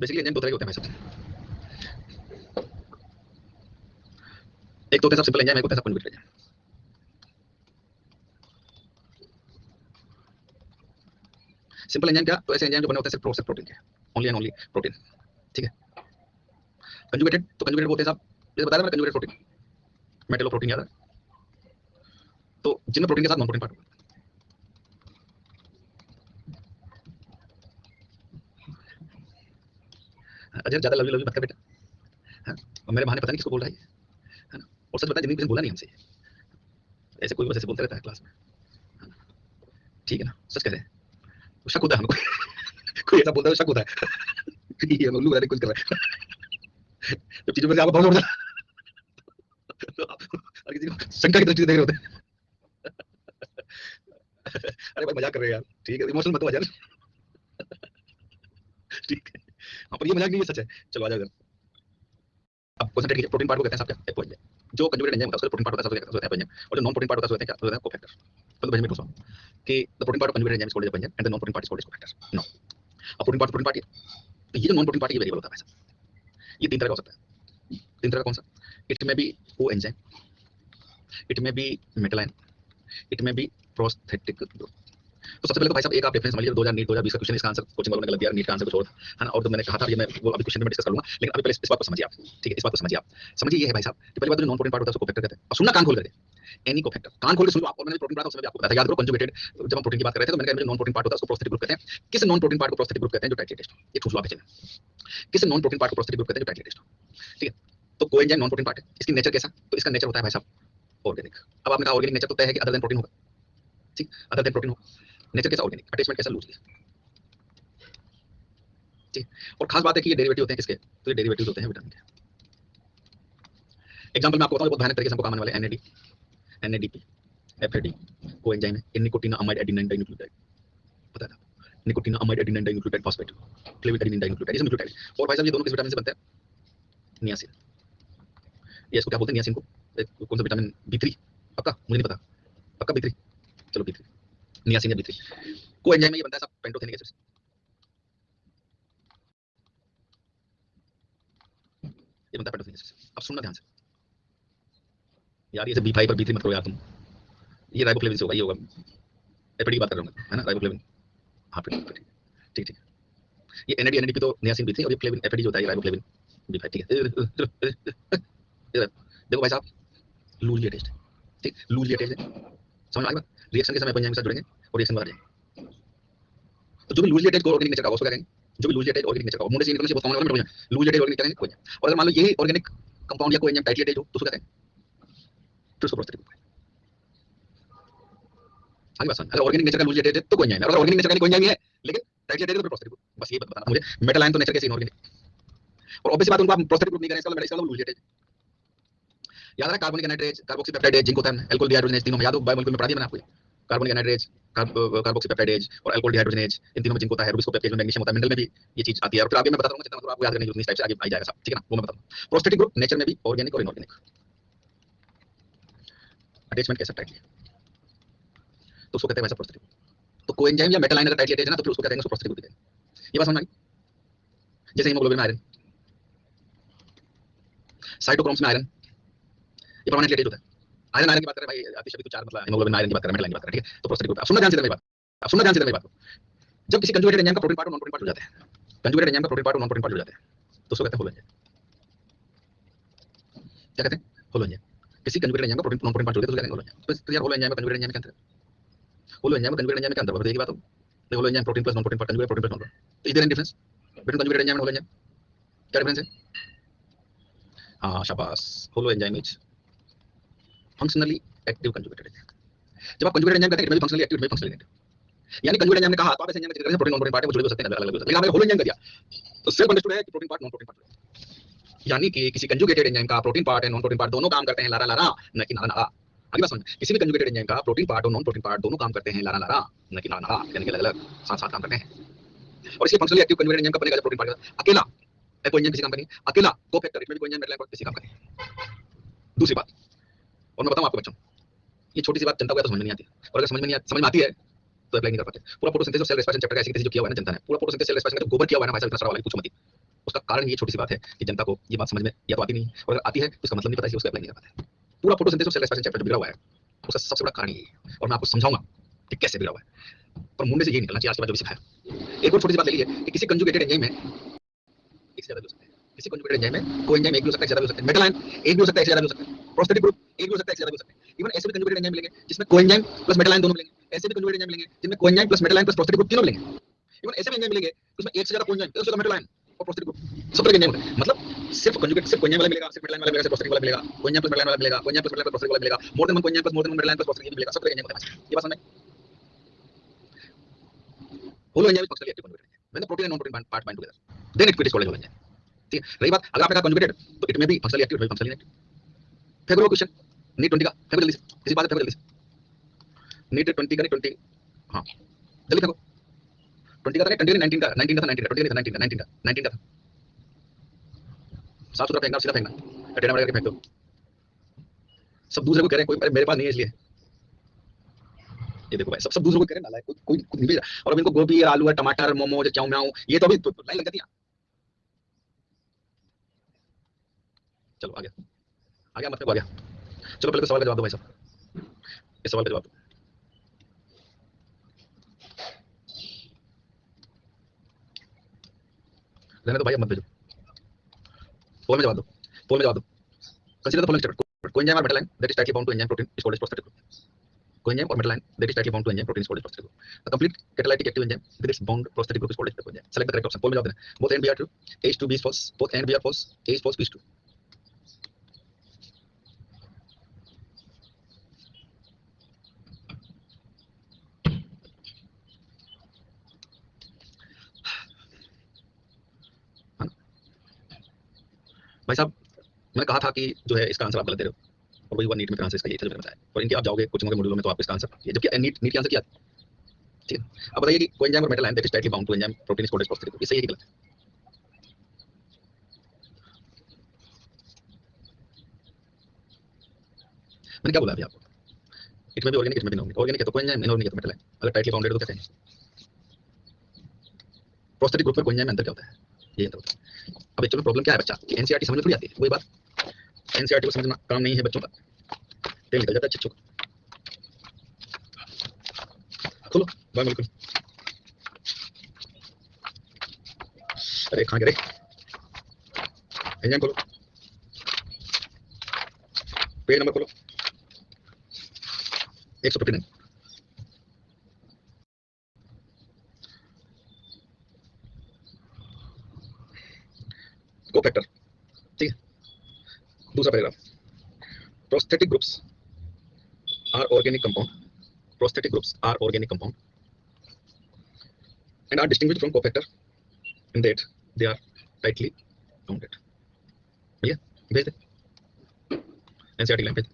बेसिकली एंजाइम दो तरह के होते हैं भाई साहब, एक तो होते हैं सब सिंपल एंजाइम, एक होता है सब कन्जुगेटेड एंजाइम। सिंपल एंजाइम क्या? तो ऐसे एंजाइम जो बने होते हैं सिर्फ प्रोटीन के, ओनली एंड ओनली प्रोटीन, ठीक है। कंजुगेटेड तो कंजुगेटेड होते हैं साहब, जैसे बताया था मैंने कंजुगेटेड प्रोटीन, मेटलो प्रोटीन याद है, तो जिनमें प्रोटीन के साथ नॉन प्रोटीन पार्ट होगा। अजय ज्यादा लवली लवली मत कर बेटा, हाँ? और मेरे बहाने पता नहीं किसको बोल रहा है ना? और सच बता जिंदगी में बोला नहीं हमसे, ऐसे कोई बस ऐसे बोलता रहता है क्लास में, ठीक है ना? सच कह रहे हैं, शक होता है हमको कोई ऐसा बोलता है शक होता है ये उल्लू बनाने की कोशिश कर रहा है जब चीजों में से आपको बहुत होता है और किसी को शंका की दृष्टि से देख रहे होते हैं अरे भाई मजाक कर रहे हैं यार, ठीक है? इमोशनल मत हो यार, ठीक है? हाँ पर ये मजाक नहीं है, सच है। चलो आ जाओ। अब कंसंट्रेट कीजिए, प्रोटीन पार्ट को कहते हैं साहब क्या? एपोएंजाइम। जो कंजुगेटेड एंजाइम होता है उसका प्रोटीन पार्ट होता है उसको एपोएंजाइम, और जो नॉन प्रोटीन पार्ट होता है उसको कहते हैं क्या? कोफैक्टर। तो भाई मैं पूछता हूं कि the protein part of conjugated enzyme is called apoenzyme and the non protein part is called cofactor. No, अब प्रोटीन पार्ट है, तो ये जो नॉन प्रोटीन पार्ट ये वेरिएबल होता है भाई साहब। ये तीन तरह का हो सकता है। तीन तरह का कौन सा? इट में बी को एंजाइम, इट में बी मेटालाइन, इट में बी प्रोस्थेटिक ग्रुप। तो सबसे पहले तो भाई साहब एक आप रेफरेंस समझ लीजिए 2000 नीट 2020 का क्वेश्चन, इसका आंसर कोचिंग वालों ने गलत दिया, नीट का आंसर कुछ और है ना। और तो मैंने कहा था ये मैं वो अभी क्वेश्चन में डिस्कस करूंगा, लेकिन अभी पहले इस बात को समझिए आप, ठीक है? इस बात को समझिए आप। समझिए ये है भाई साहब कि पहली बात जो नॉन प्रोटीन पार्ट होता है उसको कोफैक्टर कहते हैं। और सुनना कान खोल करके, एनी कोफैक्टर, कान खोल के सुनो आप। और मैंने प्रोटीन पार्ट उसमें भी आपको बताया था, याद करो कंजुगेटेड जब हम प्रोटीन की बात कर रहे थे तो मैंने कहा जो नॉन प्रोटीन पार्ट होता है उसको प्रोस्थेटिक ग्रुप कहते हैं। किस नॉन प्रोटीन पार्ट को प्रोस्थेटिक ग्रुप कहते हैं? जो टाइटली अटैच्ड हो। ये ठूस लो आप इसे, किस नॉन प्रोटीन पार्ट को प्रोस्थेटिक ग्रुप कहते हैं? जो टाइटली अटैच्ड हो, ठीक है? तो कोएंजाइम नॉन प्रोटीन पार्ट है। इसकी नेचर कैसा? तो इसका नेचर होता है भाई साहब ऑर्गेनिक। अब आपने कहा ऑर्गेनिक नेचर तो तय है कि अदर देन प्रोटीन होगा, ठीक? अदर देन प्रोटीन होगा, नेचर कैसा? ऑर्गेनिक, अटैचमेंट कैसा? लूजली, ठीक? और खास बात है कि ये डेरिवेटिव होते हैं किसके? तो ये डेरिवेटिव्स होते हैं विटामिन के। एग्जांपल मैं आपको बताऊं, बहुत भयानक तरीके से हमको काम आने वाले NAD, NADP, FAD कोएंजाइम है, निकोटीना अमाइड एडेनिन डाइन्यूक्लियोटाइड, पता है? Nicotinamide adenine dinucleotide phosphate, क्लेविड एडेनिन डाइन्यूक्लियोटाइड, ये सब न्यूक्लियोटाइड। और भाई साहब ये दोनों किस विटामिन से बनते हैं? नियासिन। ये इसको क्या बोलते हैं नियासिन को? कौन सा विटामिन? B3, पक्का? मुझे नहीं पता, पक्का B3? चलो B3, नियासिन या B3 कोएंजाइम में ये बनता है सब पेंटोथेनिक एसिड से। ये बनता है पेंटोथेनिक एसिड से। अब सुनना ध्यान से यार, ये से B5 और B3 मत करो यार तुम, ये राइबोफ्लेविन से होगा, ये होगा एपीडी की बात कर रहा हूं मैं, है ना? राइबोफ्लेविन, हाँ ठीक ठीक ठीक। ये NAD NADP तो नियासिन B3 और ये फ्लेविन FAD जो होता है राइबोफ्लेविन B5, ठीक है? देखो भाई साहब लूजली अटैच्ड, ठीक? लूजली अटैच्ड है, समझ में आ गया? रिएक्शन के समय एपोएंजाइम के साथ जुड़ेंगे और रिएक्शन में आ जाएंगे। तो जो भी लूजली अटैच्ड ऑर्गेनिक नेचर का उसको क्या कहेंगे? जो भी लूजली अटैच्ड ऑर्गेनिक नेचर का, मुंडे से निकलने से बहुत कॉमन है लूजली अटैच्ड ऑर्गेनिक कहेंगे कोएंजाइम। और अगर मान लो यही ऑर्गेनिक कंपाउंड या कोएंजाइम टाइटली अटैच्ड हो तो उसको क्या कहेंगे? तो उसको प्रोस्थेटिक ग्रुप। आगे बात सुन, अगर ऑर्गेनिक नेचर का लूजली अटैच्ड है तो कोएंजाइम है, और ऑर्गेनिक नेचर का कोएंजाइम है लेकिन टाइटली अटैच्ड है तो प्रोस्थेटिक ग्रुप। बस ये बताना मुझे, मेटालाइन तो नेचर कैसे इनऑर्गेनिक, और ऑब्वियस बात उनको आप प्रोस्थेटिक ग्रुप नहीं करें, इसका मतलब लूजली अटैच्ड। याद रहा कार्बोनिक एनाइड्रेज, कार्बोक्सीपेप्टाइडेज, जिंक होता है, अल्कोहल डिहाइड्रोजनेज, तीनों में याद हो बायोमोलिक्यूल में पढ़ा दिया मैंने आपको ये। कार्बोनिक एनाइड्रेज, कार्बोक्सीपेप्टाइडेज और अल्कोहल डिहाइड्रोजनेज, इन तीनों में जिंक होता है, रुबिस्को पेप्टाइड में मैग्नीशियम होता है, मिनरल में भी ये चीज आती है। और फिर आगे मैं बताता रहूंगा, जितना मतलब आपको याद करने की जरूरत नहीं, इस टाइप से आगे आ जाएगा सब, ठीक है ना, वो मैं बताऊंगा। प्रोस्टेटिक ग्रुप नेचर में भी ऑर्गेनिक और इनऑर्गेनिक अटैचमेंट कैसा टाइटली, तो उसको कहते हैं वैसा प्रोस्टेटिक। तो कोएंजाइम या मेटल आयन अगर टाइटली अटैच है ना, तो फिर उसको कहते हैं प्रोस्टेटिक ग्रुप। ये बात समझ में आई? जैसे हीमोग्लोबिन में आयरन, साइटोक्रोम्स में आयरन, ये परमानेंटली अटैच होता है। आयरन आयरन की बात करें भाई, आतिश अभी तो चार मतलब हीमोग्लोबिन आयरन की बात करें, मेटल आयरन की बात करें, ठीक है। तो प्रोस्टेटिक ग्रुप, अब सुनना ध्यान से मेरी बात, अब सुनना ध्यान से मेरी बात। जब किसी कंजुगेटेड एंजाइम का प्रोटीन पार्ट और नॉन प्रोटीन पार्ट जुड़ जाते हैं, कंजुगेटेड एंजाइम का प्रोटीन पार्ट और नॉन प्रोटीन पार्ट जुड़ जाते हैं, तो उसको कहते हैं होलो एंजाइम। क्या कहते हैं? Holo enzyme. किसी कंजुगेटेड एंजाइम का प्रोटीन नॉन प्रोटीन पार्ट जुड़ गया तो उसको कहते हैं होलो एंजाइम। तो यार होलो एंजाइम में कंजुगेटेड एंजाइम के अंतर, होलो एंजाइम में कंजुगेटेड एंजाइम के अंतर बताइए की बात हो। तो holoenzyme protein plus non protein part, conjugated protein plus non protein, तो is there any difference between conjugated enzyme and holoenzyme? क्या डिफरेंस है? हाँ शाबाश, holoenzyme is functionally active conjugated enzyme. जब आप कंजुगेटेड एंजाइम कहते हैं it में फंक्शनली एक्टिव, इट में फंक्शनली एक्टिव, यानी कंजुगेटेड एंजाइम ने कहा तो आप ऐसे एंजाइम का जिक्र करें प्रोटीन नॉन प्रोटीन पार्ट है वो जुड़े हो सकते हैं, अलग अलग हो सकते हैं, लेकिन आपने होलो एंजाइम कर दिया तो सिर्फ अंडरस्टूड है कि protein part non protein part, यानी कि किसी कंजुगेटेड एंजाइम का protein part and non protein part दोनों काम करते हैं लारा लारा, न कि नारा नारा। आगे बात समझ, किसी भी कंजुगेटेड एंजाइम का प्रोटीन पार्ट और नॉन प्रोटीन पार्ट दोनों काम करते हैं लारा लारा, न कि नारा नारा, यानी कि अलग अलग साथ साथ काम करते हैं। और इसलिए फंक्शनली एक्टिव कंजुगेटेड एंजाइम का बनेगा जब प्रोटीन पार्ट अकेला कोएंजाइम किसी काम करेंगे, अकेला कोफैक्टर इसमें भी कोएंजाइम मेटल किसी काम करेंगे। दूसरी बात, और मैं बताऊं आपको बच्चों, ये छोटी सी बात जनता को तो समझ में नहीं आती, और अगर समझ में आती है तो अप्लाई नहीं कर पाते। पूरा फोटोसिंथेसिस और सेल रेस्पिरेशन चैप्टर का ऐसे कैसे जो किया हुआ है ना जनता ने, पूरा फोटोसिंथेसिस सेल रेस्पिरेशन का जो गोबर किया हुआ है ना भाई साहब, इतना सारा वाला पूछो मत। उसका कारण ये छोटी सी बात है कि जनता को ये बात समझ में या तो आती नहीं, और अगर आती है तो इसका मतलब नहीं पता, इसलिए उसको अप्लाई नहीं कर पाते। पूरा फोटोसिंथेसिस और सेल रेस्पिरेशन चैप्टर जो बिगड़ा हुआ है उसका सबसे बड़ा कारण ये है, और मैं आपको समझाऊंगा कि कैसे बिगड़ा हुआ है। पर मुंडे से ये निकलना चाहिए आज के बाद जो भी सिखाया। एक और छोटी सी बात ले लीजिए कि किसी कंजुगेटेड एंजाइम में एक से ज्यादा भी हो सकते हैं, किसी कंजुगेटेड एंजाइम में कोएंजाइम एक भी हो सकता है, ज्यादा भी हो सकता है, मेटल आयन एक भी हो सकता है, एक से ज्यादा भी हो सकता है, प्रोस्टेटिक ग्रुप एक भी हो सकता है, एक से ज्यादा भी हो सकता है। इवन ऐसे भी कंजुगेटेड एंजाइम मिलेंगे जिसमें कोएंजाइम प्लस मेटल आयन दोनों मिलेंगे, ऐसे भी कंजुगेटेड एंजाइम मिलेंगे जिनमें coenzyme plus metal ion plus prostatic group तीनों मिलेंगे। इवन ऐसे भी एंजाइम मिलेंगे जिसमें एक से ज्यादा कोएंजाइम, एक से ज्यादा मेटल आयन और प्रोस्टेटिक ग्रुप, सब तरह के एंजाइम होते हैं। मतलब सिर्फ कंजुगेट सिर्फ कोएंजाइम वाला मिलेगा, सिर्फ मेटल आयन वाला मिलेगा, सिर्फ प्रोस्टेटिक वाला मिलेगा, कोएंजाइम प्लस मेटल आयन वाला मिलेगा, coenzyme plus metal ion plus prostatic वाला मिलेगा, मोर देन वन कोएंजाइम प्लस मोर than one metal ion plus prostatic मिलेगा, सब तरह के एंजाइम होते हैं। ये बात समझ में? Holoenzyme functionally active conjugated enzyme, when the protein and non protein part bind together then it is called holoenzyme. ठीक है, रही बात अगर आपने कहा कंजुगेटेड तो इट में भी फंक्शनली एक्टिव, फंक्शनली इनएक्टिव। फेंको क्वेश्चन नीट 20 का, फेंको जल्दी से, किसी बात पे फेंको जल्दी से। नीट 20 का, नहीं 20, हां जल्दी फेंको। 20 का था, 20 का 19 का, 19 का था, 19 का, 20 का था, 19 का, 19 का, 19 का था। साफ सुथरा फेंकना, सीधा फेंकना, टेढ़ा मेढ़ा करके फेंक दो। सब दूसरे को कह रहे हैं, कोई मेरे पास नहीं है इसलिए। ये देखो भाई, सब दूसरों को कह रहे हैं नालायक, कोई नहीं भेजा। और अब इनको गोभी और आलू और टमाटर मोमोज चाउ म्याऊ ये तो अभी लाइन लग जाती है। चलो आ गया मतलब आ गया। चलो पहले तो सवाल का जवाब दो भाई साहब, इस सवाल का जवाब दो। रहने दो भाई, अब मत भेजो, पोल में जवाब दो, पोल में जवाब दो। Consider the following statement, coenzyme और metal ion that is tightly bound to enzyme protein is called as prosthetic group. Coenzyme और metal ion that is tightly bound to enzyme protein is called as prosthetic group. A complete catalytic active enzyme with its bound prosthetic group is called as coenzyme. Select the correct option, poll में जवाब देना। Both and B are true, A is true, B is false, both and B are false, A is false, B is true। भाई साहब मैंने कहा था कि जो है इसका आंसर आप गलत दे रहे हो, और वही हुआ नीट में, आंसर इसका ये था जो मैंने बताया। और इनके आप जाओगे कोचिंग के मॉड्यूल में तो आपको इसका आंसर ये, जबकि नीट की आंसर क्या था। ठीक है, अब बताइए कि कोएंजाइम और metal ion that is tightly bound to enzyme protein is called as prosthetic group, ये सही है कि गलत है? मैंने क्या बोला अभी आपको, इट में भी ऑर्गेनिक, इसमें भी नॉन ऑर्गेनिक है तो कोएंजाइम, इनऑर्गेनिक है तो मेटल आयन। अगर टाइटली बाउंडेड है तो क्या कहेंगे? प्रोस्टेटिक ग्रुप में कोएंजाइम में अंतर क्या होता है, ये अंतर होता है। अब एक्चुअली प्रॉब्लम क्या है बच्चा कि एनसीईआरटी समझ में थोड़ी आती है, वही बात, एनसीईआरटी को समझना काम नहीं है बच्चों का, तेल निकल जाता है चिच्चों का। खोलो बायोमोलिक्यूल, अरे कहाँ गए एंजाइम, खोलो पेज नंबर खोलो 159। कोफैक्टर, ठीक है, दूसरा paragraph. Prosthetic groups are organic compound, prosthetic groups are organic compound and are distinguished from cofactor in that they are tightly bounded। भैया भेज दे, एनसीईआरटी लैंग्वेज।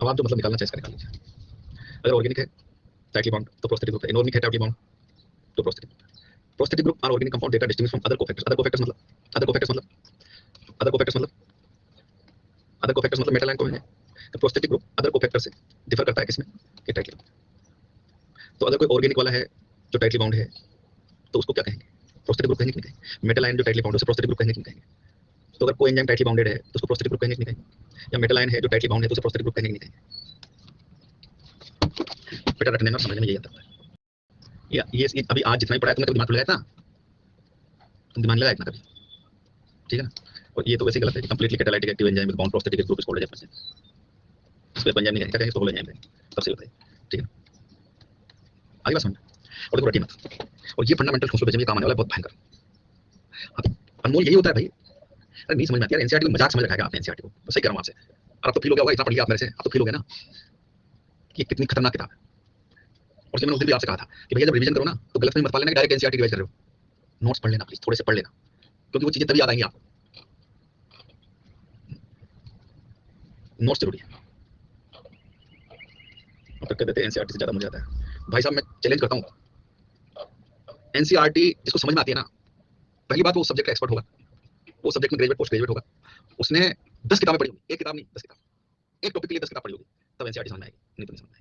अब आप जो मतलब निकालना चाहिए इसका निकाल लीजिए। अगर ऑर्गेनिक है टाइटली बाउंड तो प्रोस्थेटिक ग्रुप है, इनऑर्गेनिक है टाइटली बाउंड तो प्रोस्थेटिक ग्रुप है। Prosthetic group are organic compound data distinguish from other cofactors. Other cofactors मतलब मेटल आयन कोवेलेंट है। तो प्रोस्थेटिक ग्रुप अदर कोफैक्टर से डिफर करता है किसमें, कि टाइटली। तो अगर कोई ऑर्गेनिक वाला है जो टाइटली बाउंड है तो उसको क्या कहेंगे, प्रोस्थेटिक ग्रुप कहेंगे कि नहीं कहेंगे। मेटल आयन जो टाइटली बाउंड है उसे प्रोस्थेटिक ग्रुप कहेंगे कि नहीं कहेंगे। तो अगर कोई एंजाइम टाइटली बाउंडेड है तो उसको प्रोस्थेटिक ग्रुप कहेंगे कि नहीं कहेंगे। या मेटल आयन है जो टाइटली बाउंड है तो उसे प्रोस्थेटिक ग्रुप कहेंगे कि नहीं कहेंगे। बेटा रटने में और समझने में यही अंतर है। या ये अभी आज जितना भी पढ़ा है तुमने कभी दिमाग लगाया था, तुम दिमाग लगाया इतना कभी, ठीक है ना। और ये तो वैसे गलत है कि completely catalytic active enzyme with bound prosthetic group is called as. इस पे एंजाइम नहीं कहेंगे, क्या कहेंगे, इसको होल एंजाइम कहेंगे। तब सही होता है, ठीक है। आगे बात समझ। और देखो रटिए मत। और ये फंडामेंटल कंसेप्ट में काम आने वाला है, बहुत भयंकर। अब अनमोल यही होता है भाई। अरे नहीं समझ में आती यार, एनसीईआरटी को मजाक समझ रखा है आपने एनसीईआरटी को। सही कह रहा हूं आपसे। और आप तो फील हो गया होगा, इतना पढ़ लिया आप मेरे से, आप तो फील हो गया ना कि कितनी खतरनाक किताब है। और मैंने उस दिन भी आपसे कहा था कि भैया जब रिवीजन करो ना तो गलत में मत पा लेना कि डायरेक्ट एनसीईआरटी रिवाइज कर रहे हो। नोट्स पढ़ लेना प्लीज, थोड़े से पढ़ लेना, क्योंकि वो चीजें तभी याद आएंगी आपको। नोट्स जरूरी है। और कहते हैं एनसीईआरटी से ज्यादा मुझे आता है। भाई साहब मैं चैलेंज करता हूँ, एनसीईआरटी जिसको समझ में आती है ना, पहली बात वो सब्जेक्ट का एक्सपर्ट होगा, वो सब्जेक्ट में ग्रेजुएट पोस्ट ग्रेजुएट होगा, उसने 10 किताबें पढ़ी होगी, एक किताब नहीं 10 किताब, एक टॉपिक के लिए 10 किताब पढ़ी होगी, तब एनसीईआरटी समझ में आएगी, नहीं तो नहीं समझ में आएगी।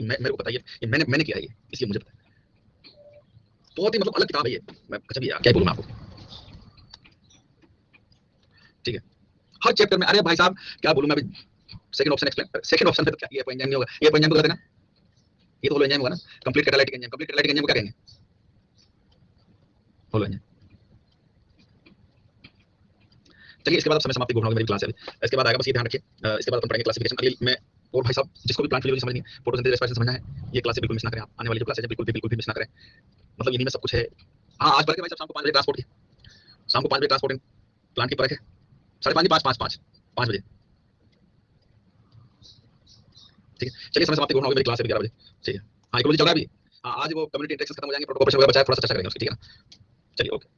मेरे को पता है, ये मैंने किया है ये, इसलिए मुझे पता है। बहुत ही मतलब अलग किताब है ये, मैं कुछ भी क्या बोलूं मैं आपको, ठीक है। हर चैप्टर में, अरे भाई साहब क्या बोलूं मैं अभी, second option explain, second option में तो क्या ये एंजाइम नहीं होगा, ये एंजाइम तो गलत है ना, ये तो होलो एंजाइम होगा ना। Complete catalytic enzyme, complete catalytic enzyme को क्या कहेंगे, होलो एंजाइम। चलिए इसके बाद समय समाप्ति घोषणा मेरी क्लास है अभी, इसके बाद आएगा, बस ये ध्यान रखिए। इसके बाद अपन पढ़ेंगे क्लासिफिकेशन अगली में। और भाई साहब जिसको भी प्लांट फिजियोलॉजी समझनी है, फोटोसिंथेसिस रेस्पिरेशन समझना है, ये क्लास बिल्कुल मिस ना करें आप। आने वाली जो क्लास है बिल्कुल भी मिस ना करें, मतलब इन्हीं में सब कुछ है। हाँ आज पढ़ के भाई साहब शाम को 5 बजे ट्रांसपोर्ट की, शाम को 5 बजे ट्रांसपोर्टिंग प्लांट की परख है, 5:30 बजे, ठीक है। चलिए समय समाप्ति घोषणा होगी, मेरी क्लास है 11 बजे, ठीक है। हाँ इकोलॉजी चल रहा है अभी। हाँ आज वो कम्युनिटी इंटरेक्शन खत्म हो जाएंगे, प्रोटोकॉल वगैरह बचा है, थोड़ा सा चर्चा करेंगे उसकी, ठीक है ना। चलिए ओके।